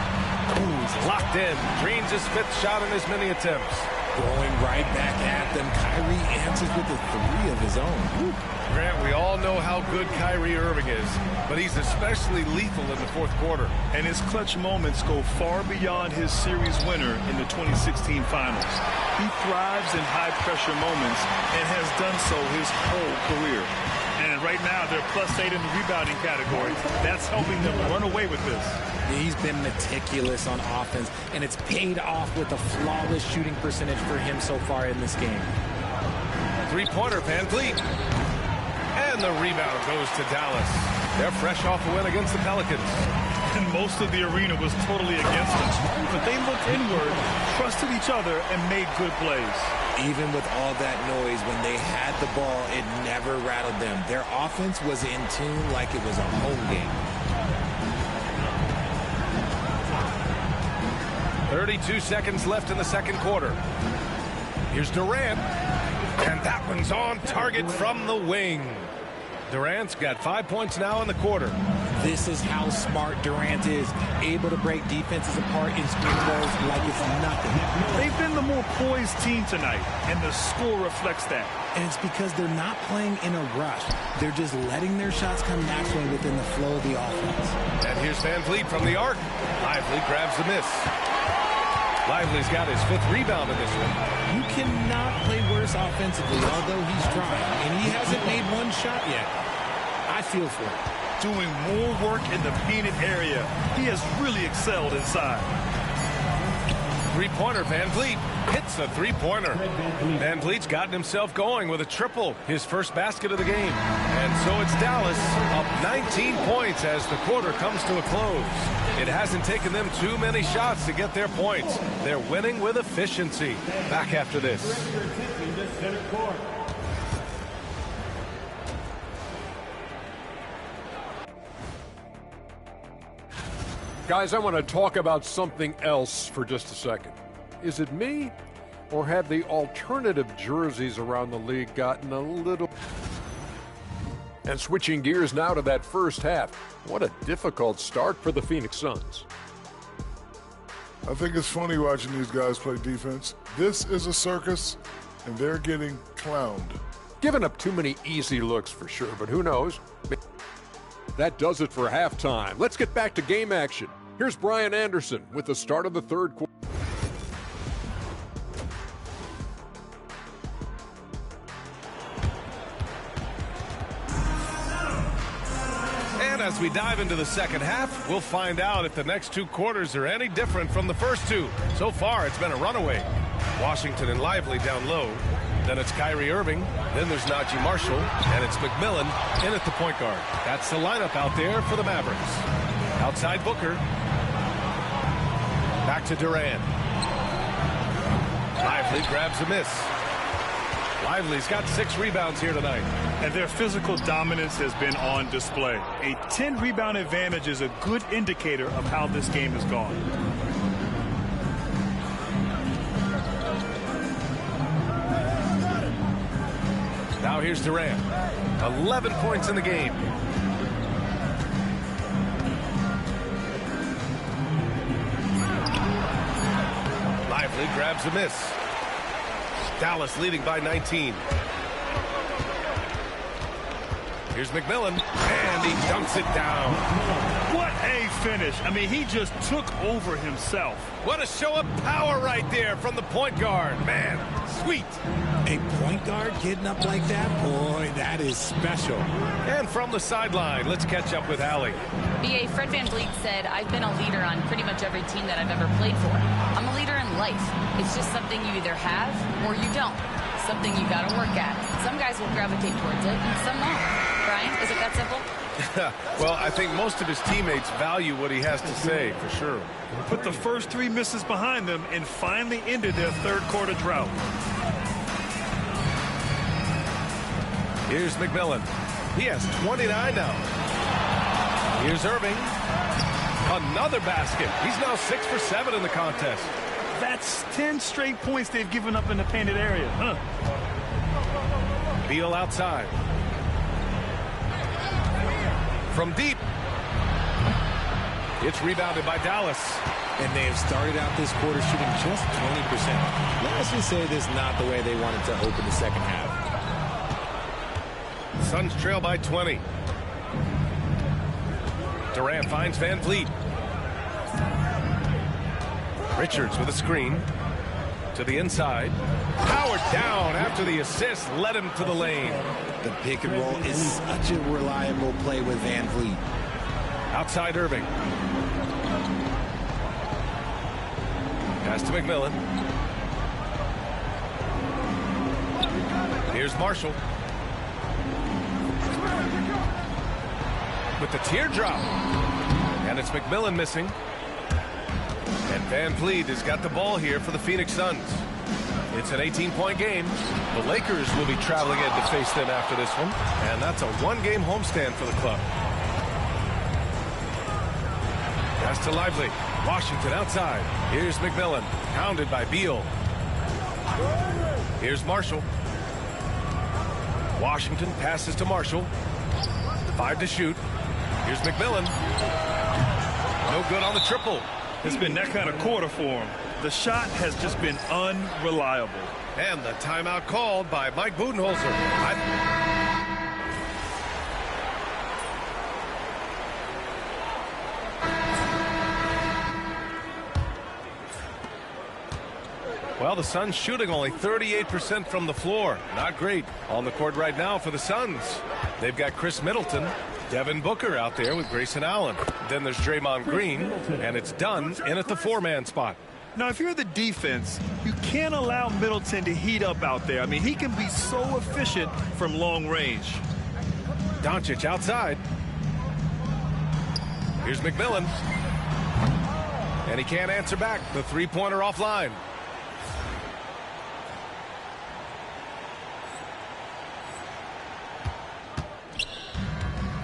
He's locked in. Drains his 5th shot in as many attempts. Going right back at them. Kyrie answers with a 3 of his own. Woo. Grant, we all know how good Kyrie Irving is, but he's especially lethal in the 4th quarter. And his clutch moments go far beyond his series winner in the 2016 finals. He thrives in high-pressure moments and has done so his whole career. And right now, they're +8 in the rebounding category. That's helping them run away with this. He's been meticulous on offense, and it's paid off with a flawless shooting percentage for him so far in this game. Three-pointer, Van Vliet. And the rebound goes to Dallas. They're fresh off a win against the Pelicans. And most of the arena was totally against them. But they looked inward, trusted each other, and made good plays. Even with all that noise, when they had the ball, it never rattled them. Their offense was in tune like it was a home game. 32 seconds left in the 2nd quarter. Here's Durant. And that one's on target from the wing. Durant's got 5 points now in the quarter. This is how smart Durant is, able to break defenses apart in screen rolls like it's nothing. They've been the more poised team tonight, and the score reflects that. And it's because they're not playing in a rush. They're just letting their shots come naturally within the flow of the offense. And here's Van Vliet from the arc. Lively grabs the miss. Lively's got his 5th rebound in this one. You cannot play worse offensively, although he's trying. And he hasn't made one shot yet. I feel for him. Doing more work in the painted area. He has really excelled inside. Three-pointer, Van Vliet hits the three-pointer. Van Vliet's gotten himself going with a triple, his first basket of the game. And so it's Dallas up 19 points as the quarter comes to a close. It hasn't taken them too many shots to get their points. They're winning with efficiency. Back after this. Guys, I want to talk about something else for just a second. Is it me, or have the alternative jerseys around the league gotten a little... And switching gears now to that first half, what a difficult start for the Phoenix Suns. I think it's funny watching these guys play defense. This is a circus, and they're getting clowned. Giving up too many easy looks for sure, but who knows? That does it for halftime. Let's get back to game action. Here's Brian Anderson with the start of the 3rd quarter. And as we dive into the second half, we'll find out if the next 2 quarters are any different from the first 2. So far, it's been a runaway. Washington and Lively down low. Then it's Kyrie Irving. Then there's Najee Marshall. And it's McMillan in at the point guard. That's the lineup out there for the Mavericks. Outside Booker. Back to Durant. Lively grabs a miss. Lively's got 6 rebounds here tonight. And their physical dominance has been on display. A 10-rebound advantage is a good indicator of how this game has gone. Now here's Durant. 11 points in the game. Lively grabs a miss. Dallas leading by 19. Here's McMillan, and he dunks it down. What a finish. I mean, he just took over himself. What a show of power right there from the point guard. Man, sweet. A point guard getting up like that? Boy, that is special. And from the sideline, let's catch up with Allie. BA, Fred VanVleet said, I've been a leader on pretty much every team that I've ever played for. I'm a leader in life. It's just something you either have or you don't. Something you got to work at. Some guys will gravitate towards it, and some won't. Brian, is it that simple? Well, I think most of his teammates value what he has to say, for sure. Put the first 3 misses behind them and finally ended their third-quarter drought. Here's McMillan. He has 29 now. Here's Irving. Another basket. He's now 6 for 7 in the contest. That's 10 straight points they've given up in the painted area. Beal outside. From deep. It's rebounded by Dallas. And they have started out this quarter shooting just 20%. Let's just say this is not the way they wanted to open the second half. Suns trail by 20. Durant finds VanVleet. Richards with a screen to the inside. Powered down after the assist led him to the lane. The pick and roll is such a reliable play with VanVleet. Outside Irving. Pass to McMillan. Here's Marshall. With the teardrop. And it's McMillan missing. And VanVleet has got the ball here for the Phoenix Suns. It's an 18-point game. The Lakers will be traveling in to face them after this one. And that's a one-game homestand for the club. Pass to Lively. Washington outside. Here's McMillan. Pounded by Beal. Here's Marshall. Washington passes to Marshall. 5 to shoot. Here's McMillan. No good on the triple. It's been that kind of quarter for him. The shot has just been unreliable. And the timeout called by Mike Budenholzer. Well, the Suns shooting only 38% from the floor. Not great. On the court right now for the Suns. They've got Chris Middleton, Devin Booker out there with Grayson Allen. Then there's Draymond Green, and it's Dunn in at the 4-man spot. Now, if you're the defense, you can't allow Middleton to heat up out there. I mean, he can be so efficient from long range. Doncic outside. Here's McMillan. And he can't answer back. The three-pointer offline.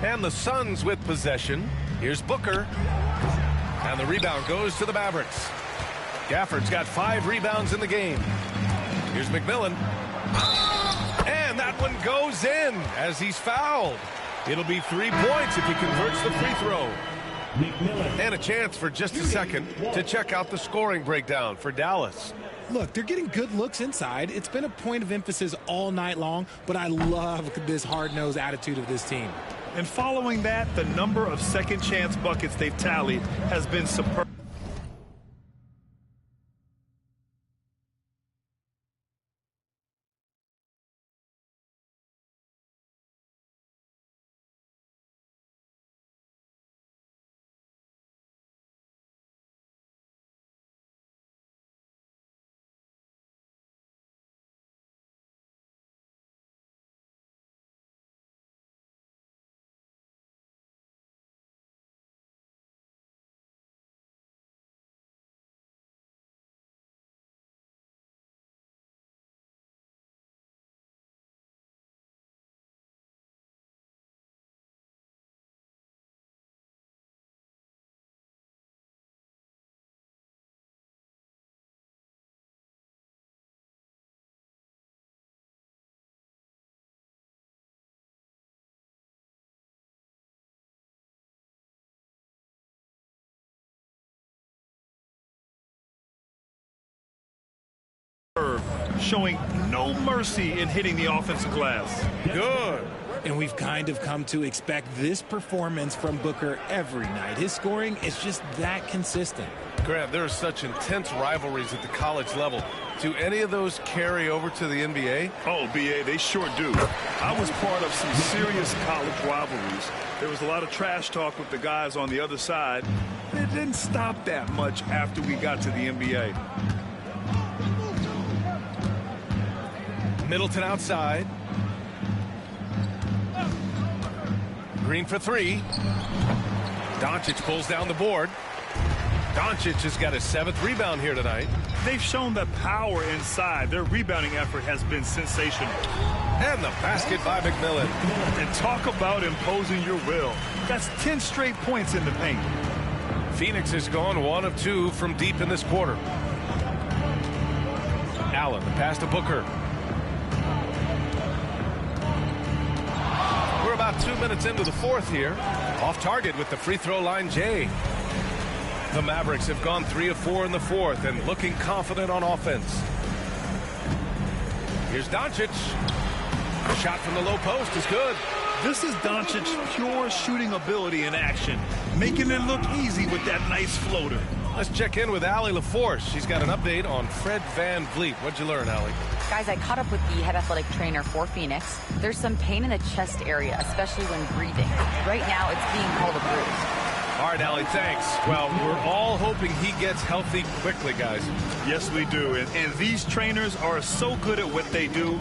And the Suns with possession. Here's Booker. And the rebound goes to the Mavericks. Gafford's got 5 rebounds in the game. Here's McMillan. And that one goes in as he's fouled. It'll be 3 points if he converts the free throw. And a chance for just a second to check out the scoring breakdown for Dallas. Look, they're getting good looks inside. It's been a point of emphasis all night long, but I love this hard-nosed attitude of this team. And following that, the number of second-chance buckets they've tallied has been superb. showing no mercy in hitting the offensive glass. Good. And we've kind of come to expect this performance from Booker every night. His scoring is just that consistent. Grant, there are such intense rivalries at the college level. Do any of those carry over to the NBA? Oh, B.A., they sure do. I was part of some serious college rivalries. There was a lot of trash talk with the guys on the other side. It didn't stop that much after we got to the NBA. Middleton outside. Green for three. Doncic pulls down the board. Doncic has got his 7th rebound here tonight. They've shown the power inside. Their rebounding effort has been sensational. And the basket by McMillan. And talk about imposing your will. That's 10 straight points in the paint. Phoenix has gone 1 of 2 from deep in this quarter. Allen, the pass to Booker. We're about 2 minutes into the 4th here. Off target with the free throw line, Jay. The Mavericks have gone 3 of 4 in the 4th and looking confident on offense. Here's Doncic. The shot from the low post is good. This is Doncic's pure shooting ability in action, making it look easy with that nice floater. Let's check in with Allie LaForce. She's got an update on Fred VanVleet. What'd you learn, Allie? Guys, I caught up with the head athletic trainer for Phoenix. There's some pain in the chest area, especially when breathing. Right now, it's being called a bruise. All right, Allie, thanks. Well, we're all hoping he gets healthy quickly, guys. Yes, we do. And these trainers are so good at what they do.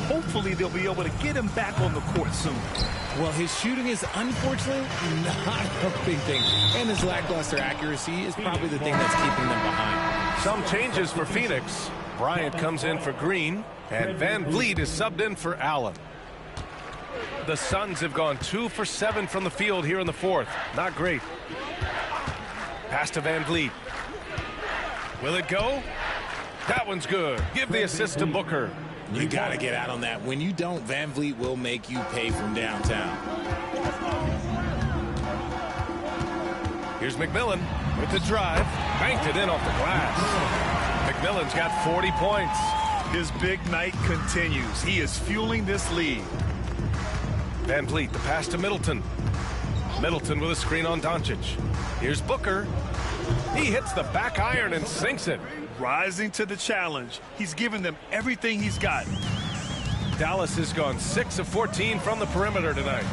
Hopefully, they'll be able to get him back on the court soon. Well, his shooting is unfortunately not a big thing. And his lackluster accuracy is probably the thing that's keeping them behind. Some changes for Phoenix. Bryant comes in for Green, and VanVleet is subbed in for Allen. The Suns have gone 2 for 7 from the field here in the 4th. Not great. Pass to VanVleet. Will it go? That one's good. Give the assist to Booker. You got to get out on that. When you don't, VanVleet will make you pay from downtown. Here's McMillan with the drive. Banked it in off the glass. McMillan's got 40 points. His big night continues. He is fueling this lead. VanVleet, the pass to Middleton. Middleton with a screen on Doncic. Here's Booker. He hits the back iron and sinks it. Rising to the challenge. He's given them everything he's got. Dallas has gone 6 of 14 from the perimeter tonight.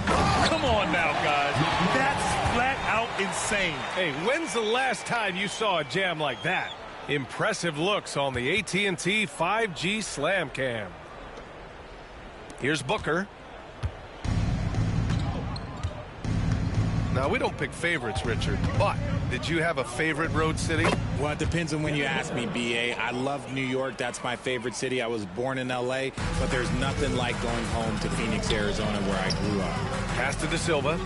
Come on now, guys. That's flat out insane. Hey, when's the last time you saw a jam like that? Impressive looks on the AT&T 5G Slam Cam. Here's Booker. Now, we don't pick favorites, Richard, but did you have a favorite road city? Well, it depends on when you ask me, B.A. I love New York. That's my favorite city. I was born in L.A., but there's nothing like going home to Phoenix, Arizona, where I grew up. Pass to De Silva.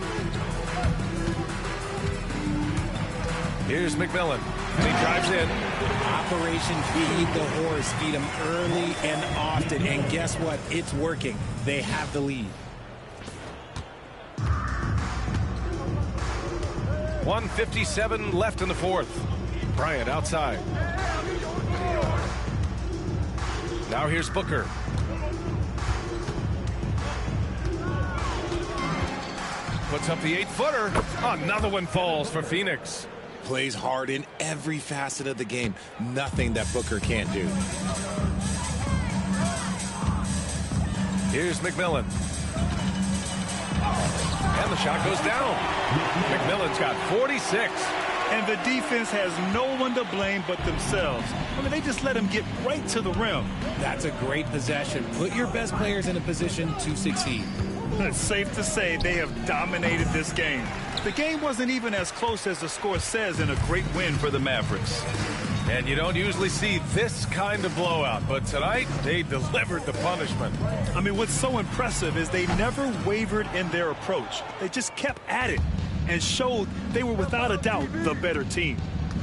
Here's McMillan, and he drives in. Operation Feed the Horse. Feed him early and often, and guess what? It's working. They have the lead. 1:57 left in the 4th. Bryant outside. Now here's Booker. Puts up the 8-footer. Another one falls for Phoenix. Plays hard in every facet of the game. Nothing that Booker can't do. Here's McMillan. And the shot goes down. McMillan's got 46. And the defense has no one to blame but themselves. I mean, they just let him get right to the rim. That's a great possession. Put your best players in a position to succeed. It's safe to say they have dominated this game. The game wasn't even as close as the score says in a great win for the Mavericks. And you don't usually see this kind of blowout, but tonight they delivered the punishment. I mean, what's so impressive is they never wavered in their approach. They just kept at it and showed they were without a doubt the better team.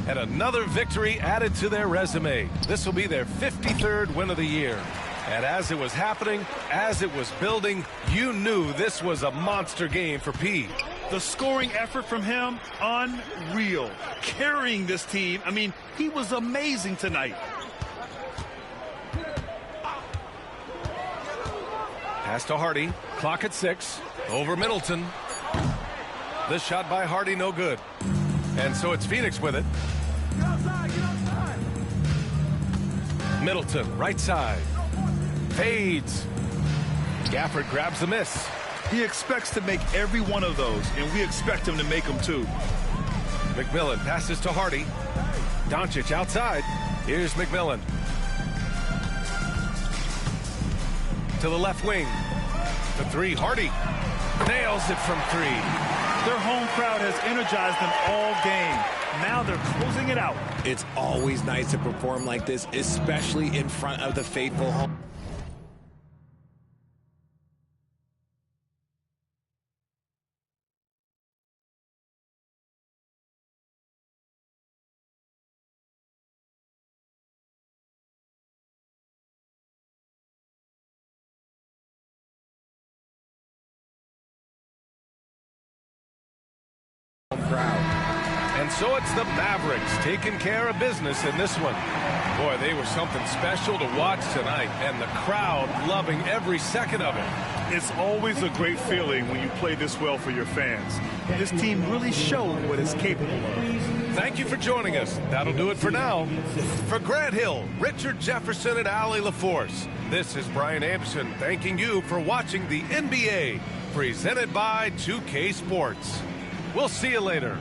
And another victory added to their resume. This will be their 53rd win of the year. And as it was happening, as it was building, you knew this was a monster game for P. The scoring effort from him, unreal. Carrying this team, I mean, he was amazing tonight. Pass to Hardy. Clock at 6. Over Middleton. This shot by Hardy, no good. And so it's Phoenix with it. Middleton, right side. Fades. Gafford grabs the miss. He expects to make every one of those, and we expect him to make them too. McMillan passes to Hardy. Doncic outside. Here's McMillan. To the left wing. The 3, Hardy. Nails it from 3. Their home crowd has energized them all game. Now they're closing it out. It's always nice to perform like this, especially in front of the faithful home. And so it's the Mavericks taking care of business in this one. Boy, they were something special to watch tonight, and the crowd loving every second of it. It's always a great feeling when you play this well for your fans. This team really showed what it's capable of. Thank you for joining us. That'll do it for now. For Grant Hill, Richard Jefferson, and Allie LaForce, this is Brian Anderson thanking you for watching the NBA, presented by 2K Sports. We'll see you later.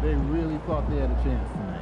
They really thought they had a chance tonight.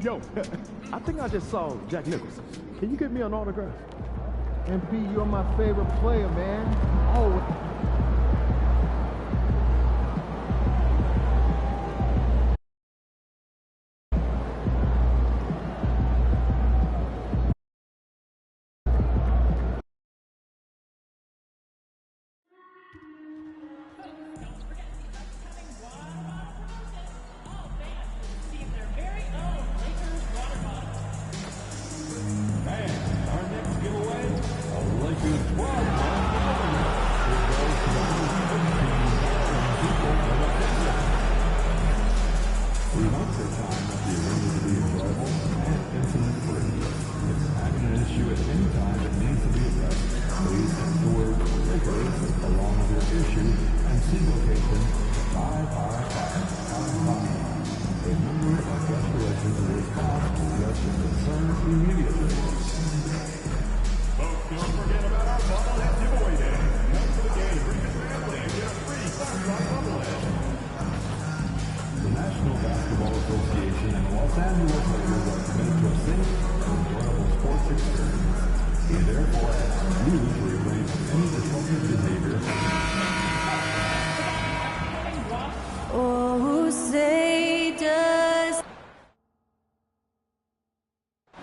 Yo, I think I just saw Jack Nicholson. Can you get me an autograph? MP, you're my favorite player, man. Always.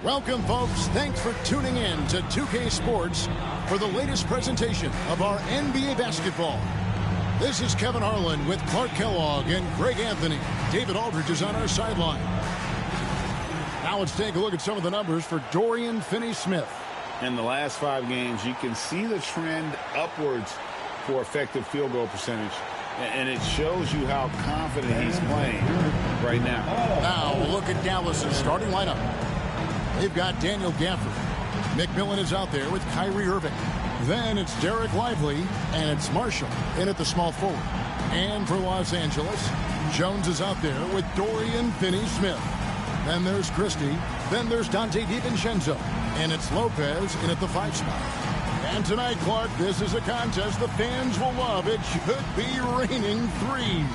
Welcome, folks. Thanks for tuning in to 2K Sports for the latest presentation of our NBA basketball. This is Kevin Harlan with Clark Kellogg and Greg Anthony. David Aldridge is on our sideline. Now let's take a look at some of the numbers for Dorian Finney-Smith. In the last 5 games, you can see the trend upwards for effective field goal percentage. And it shows you how confident he's playing right now. Now we'll look at Dallas' starting lineup. They've got Daniel Gafford. McMillan is out there with Kyrie Irving. Then it's Derek Lively, and it's Marshall in at the small forward. And for Los Angeles, Jones is out there with Dorian Finney-Smith. Then there's Christie. Then there's Dante DiVincenzo. And it's Lopez in at the 5 spot. And tonight, Clark, this is a contest the fans will love. It should be raining threes.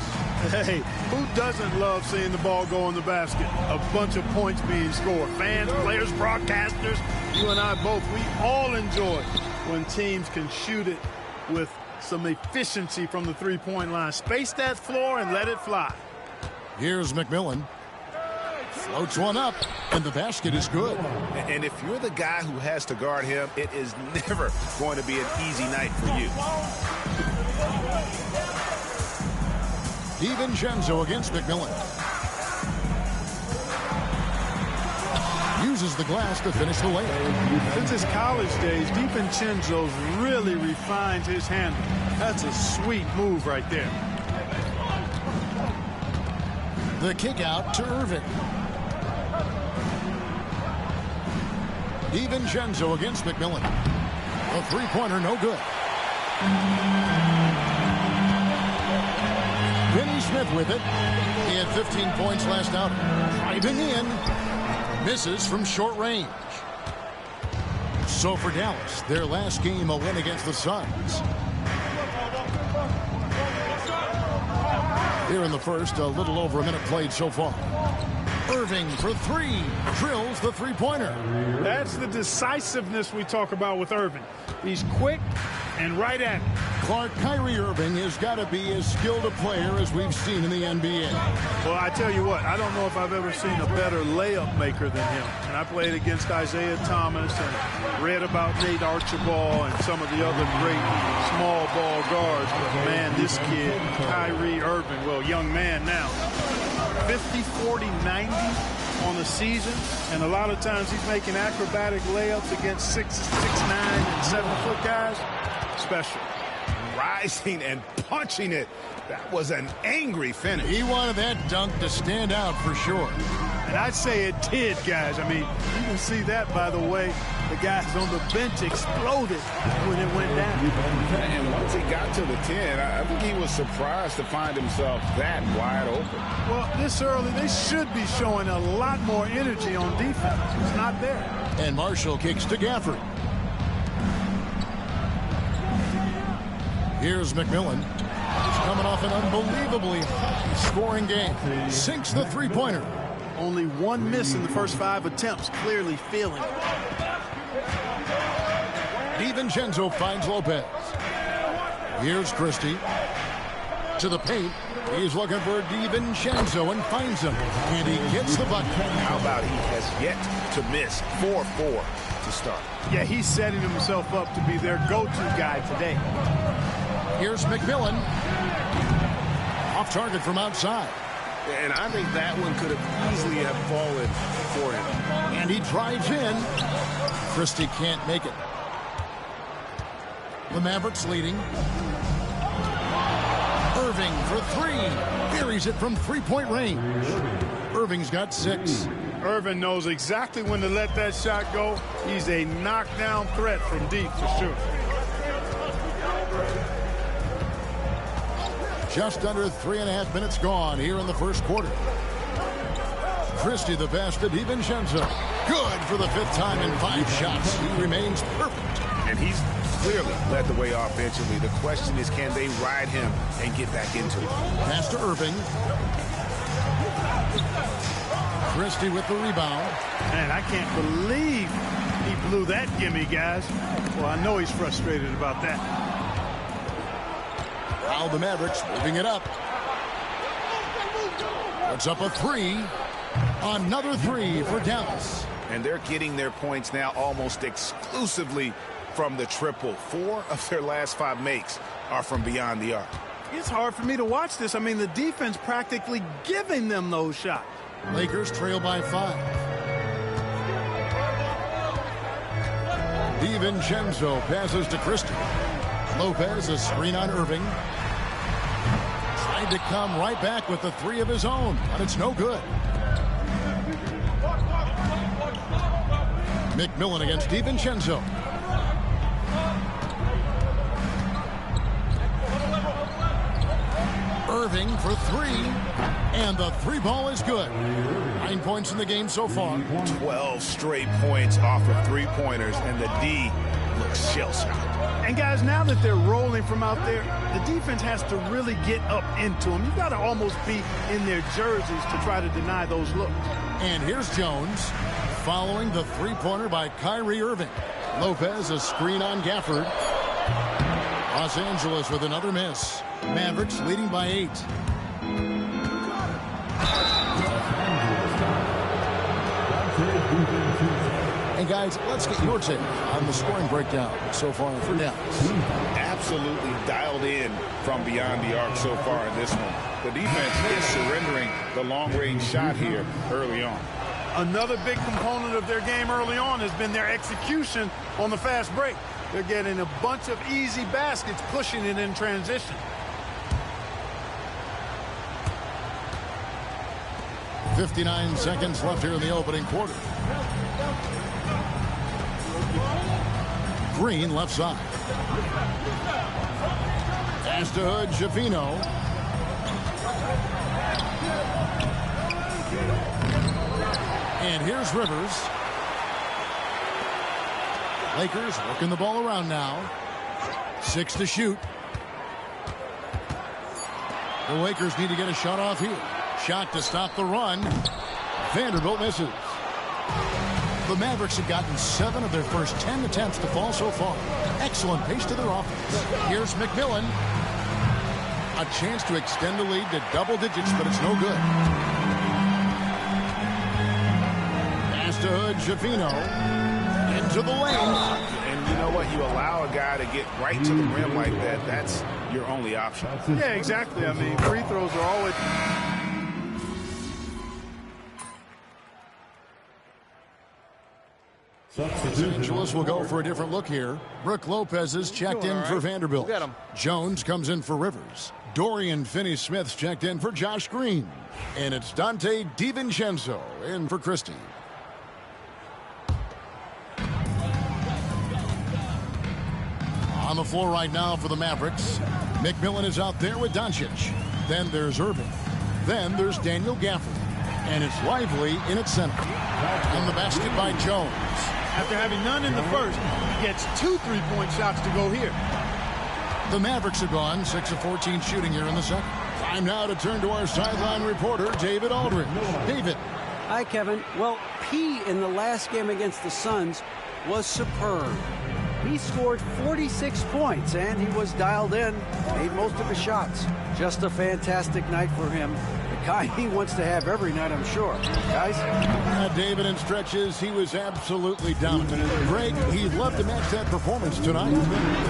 Hey, who doesn't love seeing the ball go in the basket? A bunch of points being scored. Fans, players, broadcasters, you and I both, we all enjoy when teams can shoot it with some efficiency from the three-point line. Space that floor and let it fly. Here's McMillan. Floats one up, and the basket is good. And if you're the guy who has to guard him, it is never going to be an easy night for you. DiVincenzo against McMillan. Uses the glass to finish the layup. Since his college days, DiVincenzo's really refined his handle. That's a sweet move right there. The kick out to Irving. DiVincenzo against McMillan. A three-pointer, no good. Finney-Smith with it. He had 15 points last out. Driving in. Misses from short range. So for Dallas, their last game, a win against the Suns. Here in the first, a little over a minute played so far. Irving for 3, drills the three-pointer. That's the decisiveness we talk about with Irving. He's quick and right at it. Clark, Kyrie Irving has got to be as skilled a player as we've seen in the NBA. Well, I tell you what, I don't know if I've ever seen a better layup maker than him. And I played against Isaiah Thomas and read about Nate Archibald and some of the other great small ball guards. But man, this kid, Kyrie Irving, well, young man now, 50, 40, 90 on the season, and a lot of times he's making acrobatic layups against 6'9" and 7-foot guys. Special. Rising and punching it. That was an angry finish. He wanted that dunk to stand out for sure. And I'd say it did, guys. I mean, you can see that by the way the guys on the bench exploded when it went down. And once he got to the 10, I think he was surprised to find himself that wide open. Well, this early, they should be showing a lot more energy on defense. It's not there. And Marshall kicks to Gafford. Here's McMillan. He's coming off an unbelievably high-scoring game. Sinks the three-pointer. Only one miss in the first 5 attempts. Clearly feeling it. DiVincenzo finds Lopez. Here's Christie. To the paint. He's looking for DiVincenzo and finds him. And he gets the bucket. How about he has yet to miss 4-4 to start? Yeah, he's setting himself up to be their go-to guy today. Here's McMillan. Off target from outside. And I think that one could have easily have fallen for him. And he drives in. Christie can't make it. The Mavericks leading. Irving for 3. Buries it from three-point range. Irving's got 6. Irving knows exactly when to let that shot go. He's a knockdown threat from deep for sure. Just under 3.5 minutes gone here in the first quarter. Christie the best to DiVincenzo. Good for the 5th time in 5 shots. He remains perfect. And he's clearly led the way offensively. The question is, can they ride him and get back into it? Pass to Irving. Christie with the rebound. Man, I can't believe he blew that gimme, guys. Well, I know he's frustrated about that. Now the Mavericks moving it up. Puts up a 3. Another 3 for Dallas. And they're getting their points now almost exclusively from the triple. 4 of their last 5 makes are from beyond the arc. It's hard for me to watch this. I mean, the defense practically giving them those shots. Lakers trail by 5. DiVincenzo passes to Christie. Lopez, a screen on Irving. Tried to come right back with the three of his own, but it's no good. McMillan against DiVincenzo. Irving for three, and the three ball is good. 9 points in the game so far. 12 straight points off of three-pointers, and the D looks shell-shocked. And guys, now that they're rolling from out there, the defense has to really get up into them. You've got to almost be in their jerseys to try to deny those looks. And here's Jones following the three-pointer by Kyrie Irving. Lopez, a screen on Gafford. Los Angeles with another miss. Mavericks leading by 8. And guys, let's get your take on the scoring breakdown so far for Dallas. Absolutely dialed in from beyond the arc so far in this one. The defense is surrendering the long-range shot here early on. Another big component of their game early on has been their execution on the fast break. They're getting a bunch of easy baskets, pushing it in transition. 59 seconds left here in the opening quarter. Green left side. Pass to Hood, Schifino. And here's Rivers. Lakers working the ball around now. 6 to shoot. The Lakers need to get a shot off here. Shot to stop the run. Vanderbilt misses. The Mavericks have gotten 7 of their first 10 attempts to fall so far. Excellent pace to their offense. Here's McMillan. A chance to extend the lead to double digits, but it's no good. Pass to Hood, Schifino. Into the lane. And you know what? You allow a guy to get right to the rim like that. That's your only option. Yeah, exactly. I mean, free throws are always... Los Angeles will go for a different look here. Brook Lopez is checked in for Vanderbilt. Jones comes in for Rivers. Dorian Finney-Smith's checked in for Josh Green. And it's Dante DiVincenzo in for Christie. On the floor right now for the Mavericks. McMillan is out there with Doncic. Then there's Irving. Then there's Daniel Gafford. And it's Lively in its center. On the basket by Jones. After having none in the first, he gets 2 3-point shots to go here. The Mavericks are gone 6 of 14 shooting here in the second. Time now to turn to our sideline reporter, David Aldridge. David. Hi, Kevin. Well, P in the last game against the Suns was superb. He scored 46 points, and he was dialed in, made most of his shots. Just a fantastic night for him. The kind he wants to have every night, I'm sure. Guys? David, in stretches, he was absolutely dominant. Greg, he'd love to match that performance tonight.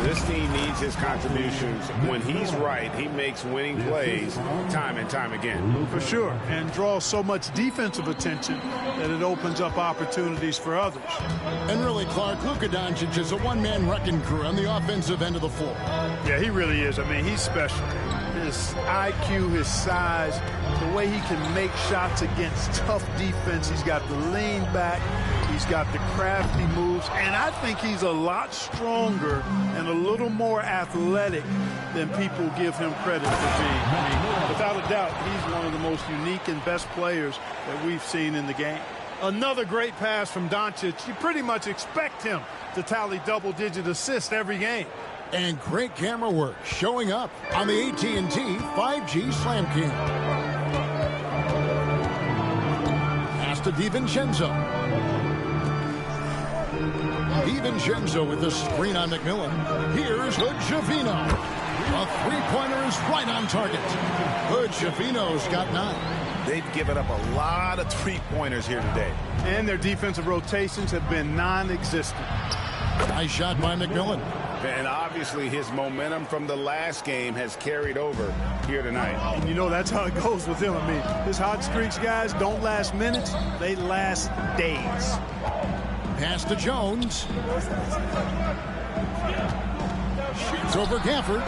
This team needs his contributions. When he's right, he makes winning plays time and time again. For sure, and draws so much defensive attention that it opens up opportunities for others. And really, Clark, Luka Doncic is a one-man wrecking crew on the offensive end of the floor. Yeah, he really is. I mean, he's special. His IQ, his size, the way he can make shots against tough defense. He's got the lean back. He's got the crafty moves. And I think he's a lot stronger and a little more athletic than people give him credit for being. I mean, without a doubt, he's one of the most unique and best players that we've seen in the game. Another great pass from Doncic. You pretty much expect him to tally double-digit assists every game. And great camera work showing up on the AT&T 5G Slam Cam. Pass to DiVincenzo. DiVincenzo with the screen on McMillan. Here's Hood Schifino. A three-pointer is right on target. Hood Schifino's got 9. They've given up a lot of three-pointers here today. And their defensive rotations have been non-existent. Nice shot by McMillan. And obviously his momentum from the last game has carried over here tonight. And you know, that's how it goes with him. I mean, his hot streaks, guys, don't last minutes. They last days. Pass to Jones. Shoots over Gafford.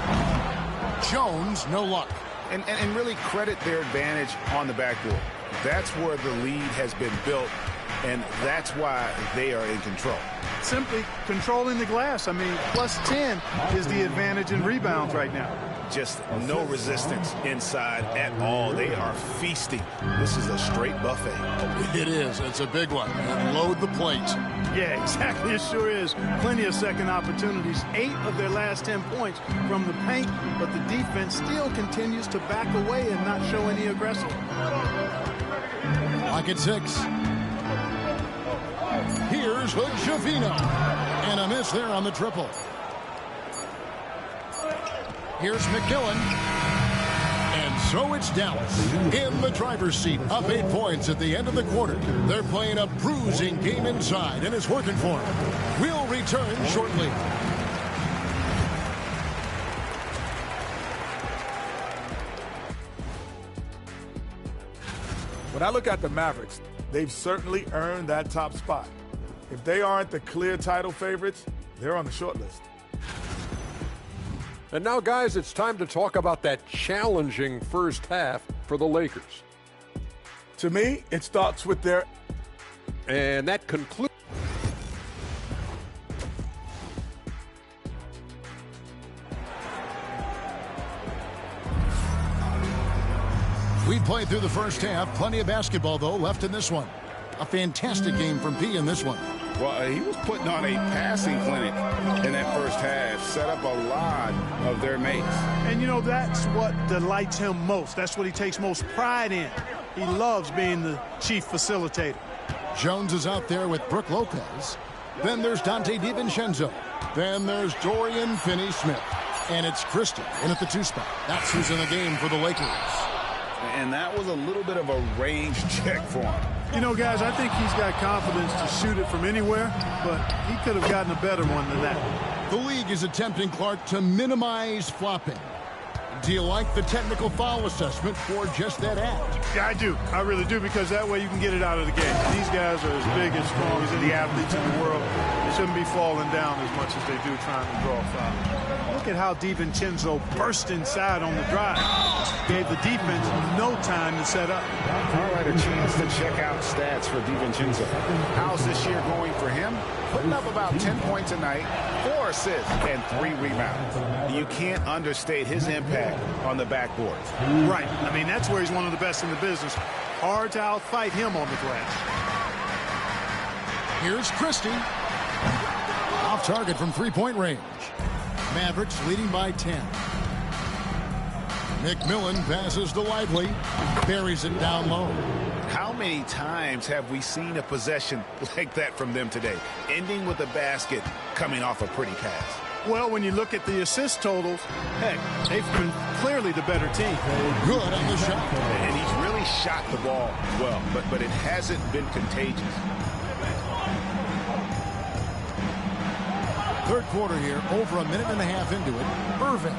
Jones, no luck. And really credit their advantage on the backboard. That's where the lead has been built, and that's why they are in control. Simply controlling the glass. I mean, plus 10 is the advantage in rebounds right now. Just no resistance inside at all. They are feasting. This is a straight buffet. It is. It's a big one. And load the plate. Yeah, exactly. It sure is. Plenty of second opportunities. 8 of their last 10 points from the paint, but the defense still continues to back away and not show any aggression. Lock at 6. Here's Hood-Schifino. And a miss there on the triple. Here's McMillan. And so it's Dallas in the driver's seat, up 8 points at the end of the quarter. They're playing a bruising game inside, and it's working for them. We'll return shortly. When I look at the Mavericks, they've certainly earned that top spot. If they aren't the clear title favorites, they're on the short list. And now, guys, it's time to talk about that challenging first half for the Lakers. To me, it starts with their... And that concludes... We played through the first half. Plenty of basketball, though, left in this one. A fantastic game from P in this one. Well, he was putting on a passing clinic in that first half, set up a lot of their mates. And, you know, that's what delights him most. That's what he takes most pride in. He loves being the chief facilitator. Jones is out there with Brook Lopez. Then there's Dante DiVincenzo. Then there's Dorian Finney-Smith. And it's Christie in at the 2 spot. That's who's in the game for the Lakers. And that was a little bit of a range check for him. You know, guys, I think he's got confidence to shoot it from anywhere, but he could have gotten a better one than that. The league is attempting, Clark, to minimize flopping. Do you like the technical foul assessment for just that act? Yeah, I do. I really do, because that way you can get it out of the game. These guys are as big and strong as any athletes in the world. They shouldn't be falling down as much as they do trying to draw a foul. Look at how DiVincenzo burst inside on the drive. Gave the defense no time to set up. All right, a chance to check out stats for DiVincenzo. How's this year going for him? Putting up about 10 points a night, 4 assists, and 3 rebounds. You can't understate his impact on the backboard. Right. I mean, that's where he's one of the best in the business. Hard to outfight him on the glass. Here's Christie. Off target from 3-point range. Mavericks leading by 10. McMillan passes to Lively. Buries it down low. How many times have we seen a possession like that from them today, ending with a basket coming off a pretty pass? Well, when you look at the assist totals, heck, they've been clearly the better team. Good on the shot. And he's really shot the ball well, but it hasn't been contagious. Third quarter here, over a minute and a half into it. Irving.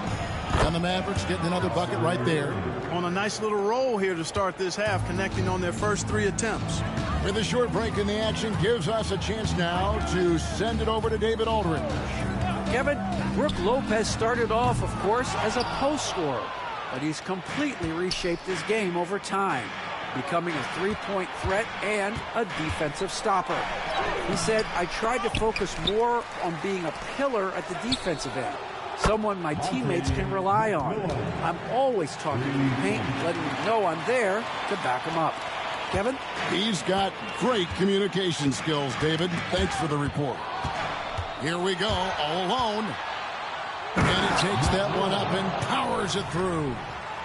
And the Mavericks getting another bucket right there. On a nice little roll here to start this half, connecting on their first 3 attempts. With a short break in the action, gives us a chance now to send it over to David Aldridge. Kevin, Brook Lopez started off, of course, as a post scorer, but he's completely reshaped his game over time, becoming a 3-point threat and a defensive stopper. He said, I tried to focus more on being a pillar at the defensive end, someone my teammates can rely on. I'm always talking in the paint, letting them know I'm there to back them up. Kevin? He's got great communication skills, David. Thanks for the report. Here we go, all alone. And he takes that one up and powers it through.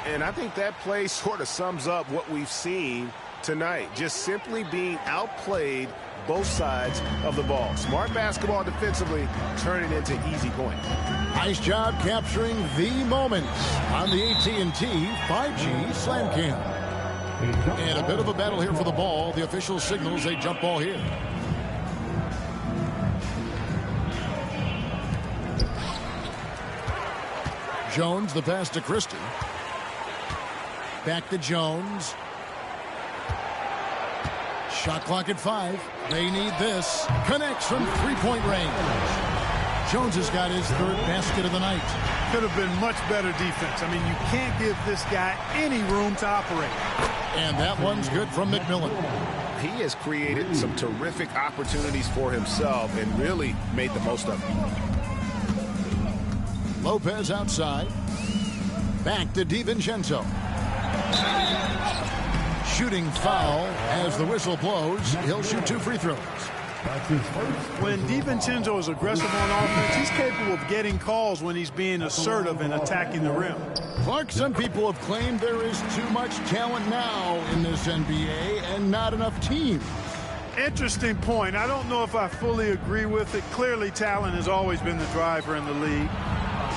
And I think that play sort of sums up what we've seen tonight. Just simply being outplayed both sides of the ball. Smart basketball defensively, turning into easy points. Nice job capturing the moments on the AT&T 5G Slam Cam. And a bit of a battle here for the ball. The official signals a jump ball here. Jones, the pass to Christie. Back to Jones. Shot clock at 5. They need this. Connects from three-point range. Jones has got his third basket of the night. Could have been much better defense. I mean, you can't give this guy any room to operate. And that one's good from McMillan. He has created some terrific opportunities for himself and really made the most of them. Lopez outside. Back to DiVincenzo. Shooting foul as the whistle blows. He'll shoot 2 free throws. When DiVincenzo is aggressive on offense, he's capable of getting calls when he's being assertive and attacking the rim. Clark, some people have claimed there is too much talent now in this NBA and not enough teams. Interesting point. I don't know if I fully agree with it. Clearly, talent has always been the driver in the league.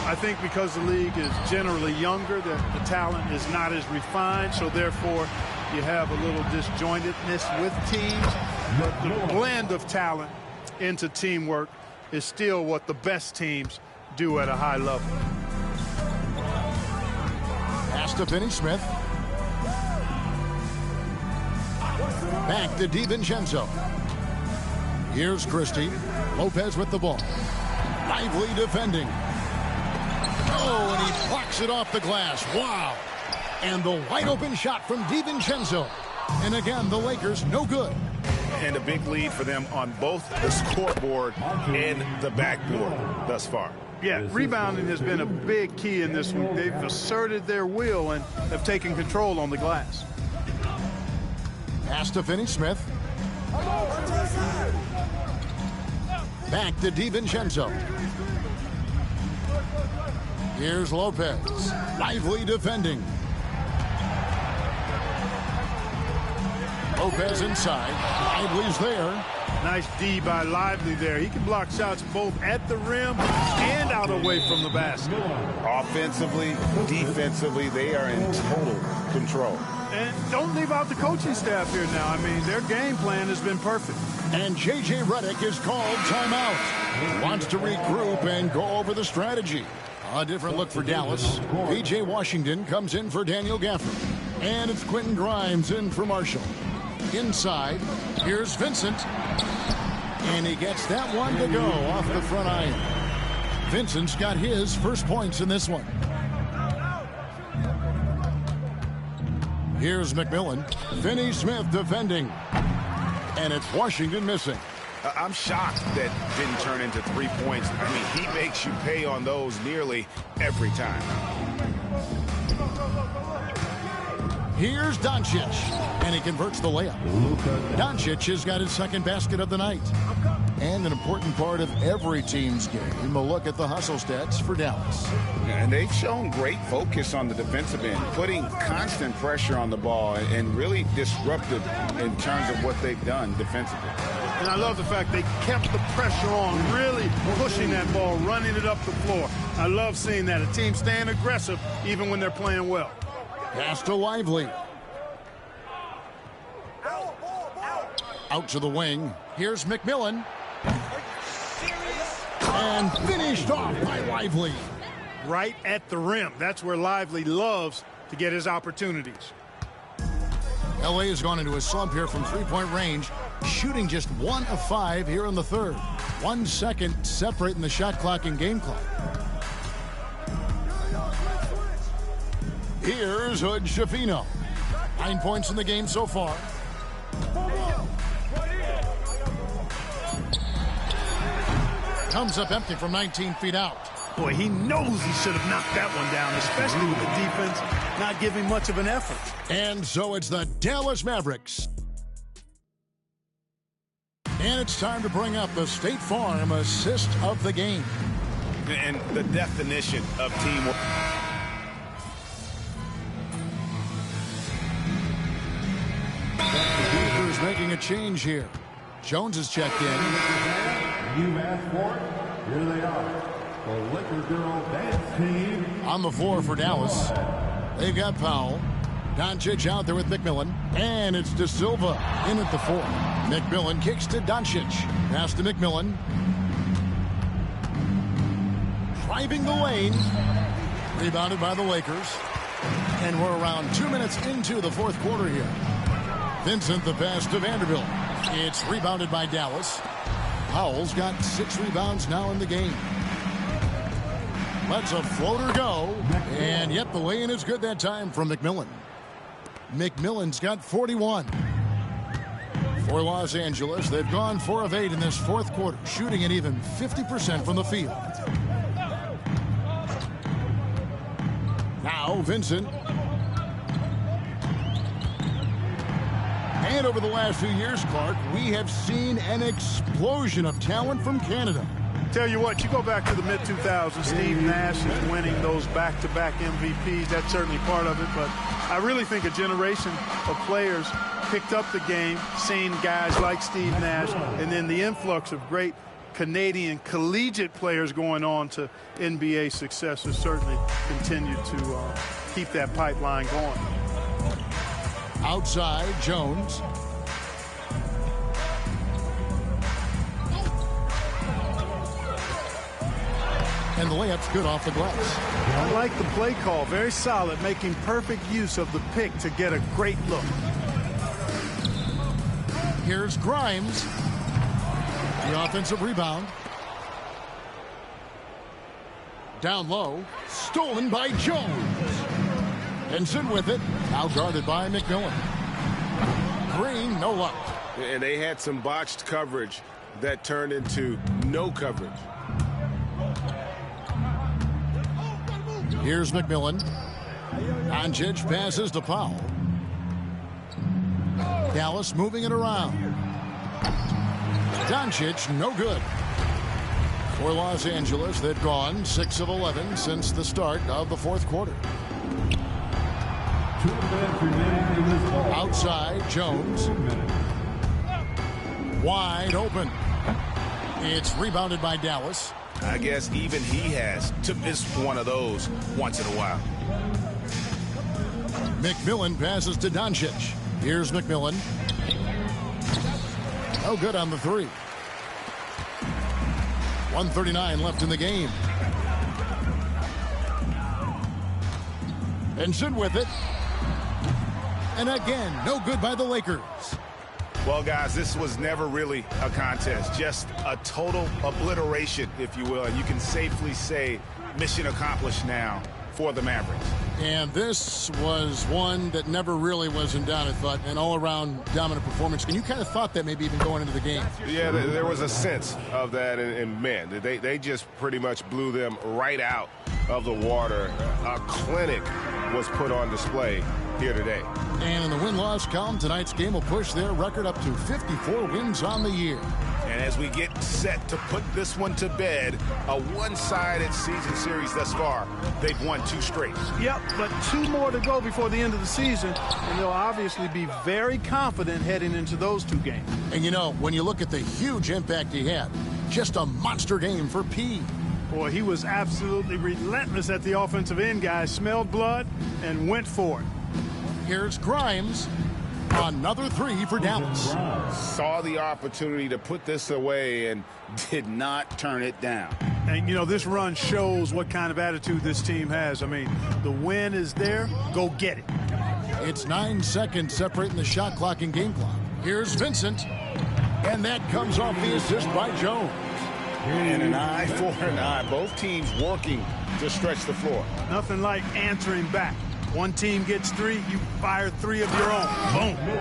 I think because the league is generally younger, that the talent is not as refined, so therefore you have a little disjointedness with teams. But the blend of talent into teamwork is still what the best teams do at a high level. Pass to Finney-Smith. Back to DiVincenzo. Here's Christie. Lopez with the ball. Lively defending. Oh, and he blocks it off the glass. Wow. And the wide open shot from DiVincenzo. And again, the Lakers no good. And a big lead for them on both the scoreboard and the backboard thus far. Yeah, rebounding has been a big key in this one. They've asserted their will and have taken control on the glass. Pass to Finney-Smith. Back to DiVincenzo. Here's Lopez. Lively defending. Lopez inside. Lively's there. Nice D by Lively there. He can block shots both at the rim and out away from the basket. Offensively, defensively, they are in total control. And don't leave out the coaching staff here now. I mean, their game plan has been perfect. And J.J. Redick is called timeout. He wants to regroup and go over the strategy. A different look for Dallas. P.J. Washington comes in for Daniel Gafford. And it's Quentin Grimes in for Marshall. Inside, here's Vincent. And he gets that one to go off the front iron. Vincent's got his first points in this one. Here's McMillan. Finney-Smith defending. And it's Washington missing. I'm shocked that didn't turn into 3 points. I mean, he makes you pay on those nearly every time. Here's Doncic, and he converts the layup. Doncic has got his second basket of the night. And an important part of every team's game, a look at the hustle stats for Dallas. And they've shown great focus on the defensive end, putting constant pressure on the ball and really disruptive in terms of what they've done defensively. And I love the fact they kept the pressure on, really pushing that ball, running it up the floor. I love seeing that. A team staying aggressive even when they're playing well. Pass to Lively. Out to the wing. Here's McMillan. And finished off by Lively. Right at the rim. That's where Lively loves to get his opportunities. LA has gone into a slump here from three-point range, shooting just 1 of 5 here in the third. 1 second separating the shot clock and game clock. Here's Hood Schifino. 9 points in the game so far. Comes up empty from 19 feet out. Boy, he knows he should have knocked that one down, especially with the defense not giving much of an effort. And so it's the Dallas Mavericks. And it's time to bring up the State Farm assist of the game. And the definition of teamwork. The Lakers making a change here. Jones is checked in. You've asked for it. Here they are. The Laker Girl Dance Team. On the floor for Dallas. They've got Powell. Doncic out there with McMillan. And it's De Silva in at the 4. McMillan kicks to Doncic. Pass to McMillan. Driving the lane. Rebounded by the Lakers. And we're around 2 minutes into the fourth quarter here. Vincent the pass to Vanderbilt. It's rebounded by Dallas. Powell's got 6 rebounds now in the game. Lets a floater go. And yet the lay-in is good that time from McMillan. McMillan's got 41. For Los Angeles, they've gone 4 of 8 in this fourth quarter, shooting at even 50% from the field. Now Vincent. And over the last few years, Clark, we have seen an explosion of talent from Canada. Tell you what, you go back to the mid-2000s, Steve Nash is winning those back-to-back MVPs. That's certainly part of it, but I really think a generation of players picked up the game, seeing guys like Steve Nash, and then the influx of great Canadian collegiate players going on to NBA success has certainly continued to keep that pipeline going. Outside, Jones. And the layup's good off the glass. I like the play call. Very solid, making perfect use of the pick to get a great look. Here's Grimes. The offensive rebound. Down low. Stolen by Jones. Vincent with it. Now guarded by McMillan. Green, no luck. And they had some botched coverage that turned into no coverage. Here's McMillan. Doncic passes to Powell. Dallas moving it around. Doncic, no good. For Los Angeles, they've gone 6 of 11 since the start of the fourth quarter. Outside, Jones. Wide open. It's rebounded by Dallas. I guess even he has to miss one of those once in a while. McMillan passes to Doncic. Here's McMillan. No good on the 3. 1:39 left in the game. Vincent with it. And again, no good by the Lakers. Well, guys, this was never really a contest. Just a total obliteration, if you will. And you can safely say mission accomplished now for the Mavericks. And this was one that never really was in doubt, I thought, an all-around dominant performance. And you kind of thought that maybe even going into the game. Yeah, there was a sense of that. And man, they just pretty much blew them right out of the water. A clinic was put on display here today. And in the win-loss column, tonight's game will push their record up to 54 wins on the year. And as we get set to put this one to bed, a one-sided season series thus far, they've won 2 straight. Yep, but 2 more to go before the end of the season, and they'll obviously be very confident heading into those 2 games. And you know, when you look at the huge impact he had, just a monster game for P. Boy, he was absolutely relentless at the offensive end, guys. Smelled blood and went for it. Here's Grimes. Another 3 for Dallas. Saw the opportunity to put this away and did not turn it down. And, you know, this run shows what kind of attitude this team has. I mean, the win is there. Go get it. It's 9 seconds separating the shot clock and game clock. Here's Vincent. And that comes off the assist by Jones. And an eye for an eye. Both teams working to stretch the floor. Nothing like answering back. One team gets 3, you fire 3 of your own. Boom.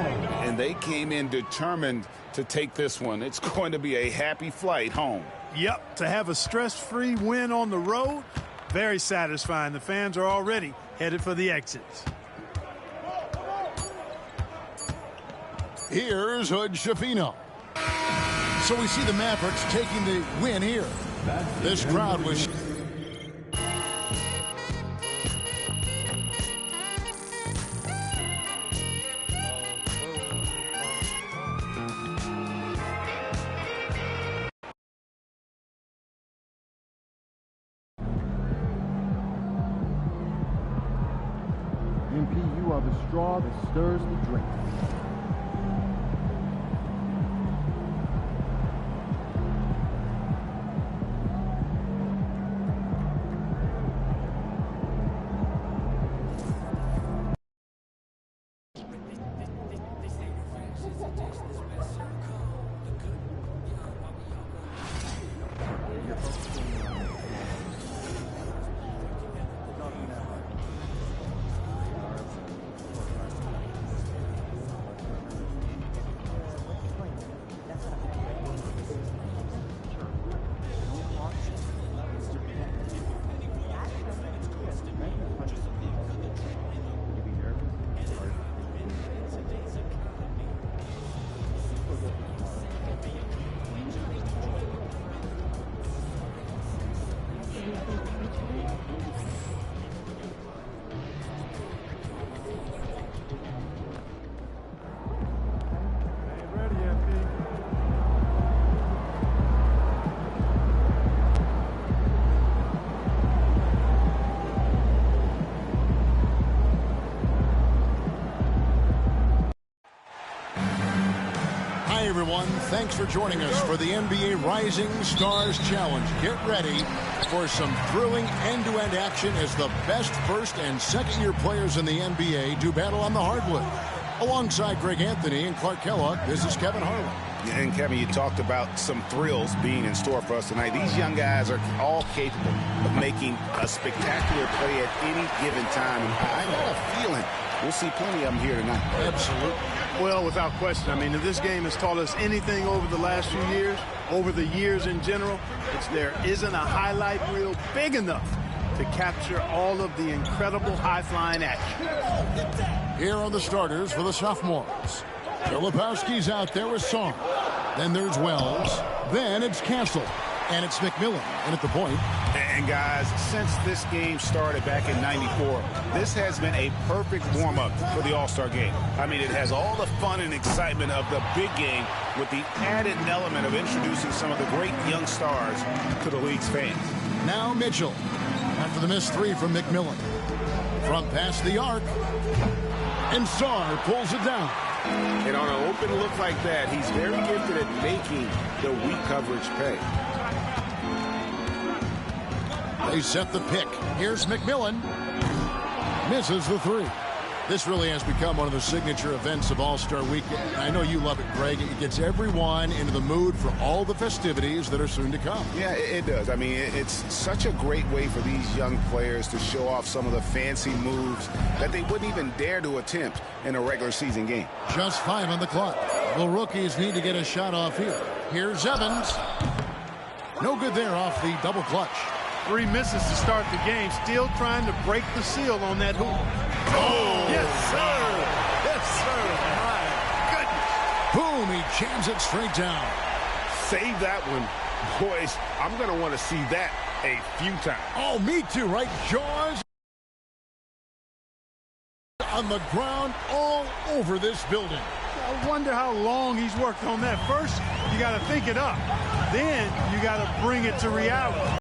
And they came in determined to take this one. It's going to be a happy flight home. Yep, to have a stress-free win on the road, very satisfying. The fans are already headed for the exits. Here's Hood Schifino. So we see the Mavericks taking the win here. This crowd was... MP, you are the straw that stirs the drink. thanks for joining us for the NBA Rising Stars Challenge. Get ready for some thrilling end-to-end action as the best first and second-year players in the NBA do battle on the hardwood. Alongside Greg Anthony and Clark Kellogg, this is Kevin Harlan. And Kevin, you talked about some thrills being in store for us tonight. These young guys are all capable of making a spectacular play at any given time. And I got a feeling we'll see plenty of them here tonight. Absolutely. Well, without question. I mean, if this game has taught us anything over the last few years, over the years in general, it's there isn't a highlight reel big enough to capture all of the incredible high-flying action. Here are the starters for the sophomores. Filipowski's out there with Song. Then there's Wells. Then it's Castle. And it's McMillan. And at the point. And guys, since this game started back in '94, this has been a perfect warm-up for the All-Star game. I mean, it has all the fun and excitement of the big game with the added element of introducing some of the great young stars to the league's fans. Now Mitchell. After the missed three from McMillan. Front past the arc. And Sarr pulls it down. And on an open look like that, he's very gifted at making the weak coverage pay. They set the pick. Here's McMillan. Misses the three. This really has become one of the signature events of All-Star Weekend. I know you love it, Greg. It gets everyone into the mood for all the festivities that are soon to come. Yeah, it does. I mean, it's such a great way for these young players to show off some of the fancy moves that they wouldn't even dare to attempt in a regular season game. Just 5 on the clock. The rookies need to get a shot off here. Here's Evans. No good there off the double clutch. 3 misses to start the game. Still trying to break the seal on that hoop. Oh! Yes, sir. Yes, sir. My goodness. Boom, he jams it straight down. Save that one. Boys, I'm going to want to see that a few times. Oh, me too, right? Jaws on the ground all over this building. I wonder how long he's worked on that. First, you got to think it up. Then you got to bring it to reality.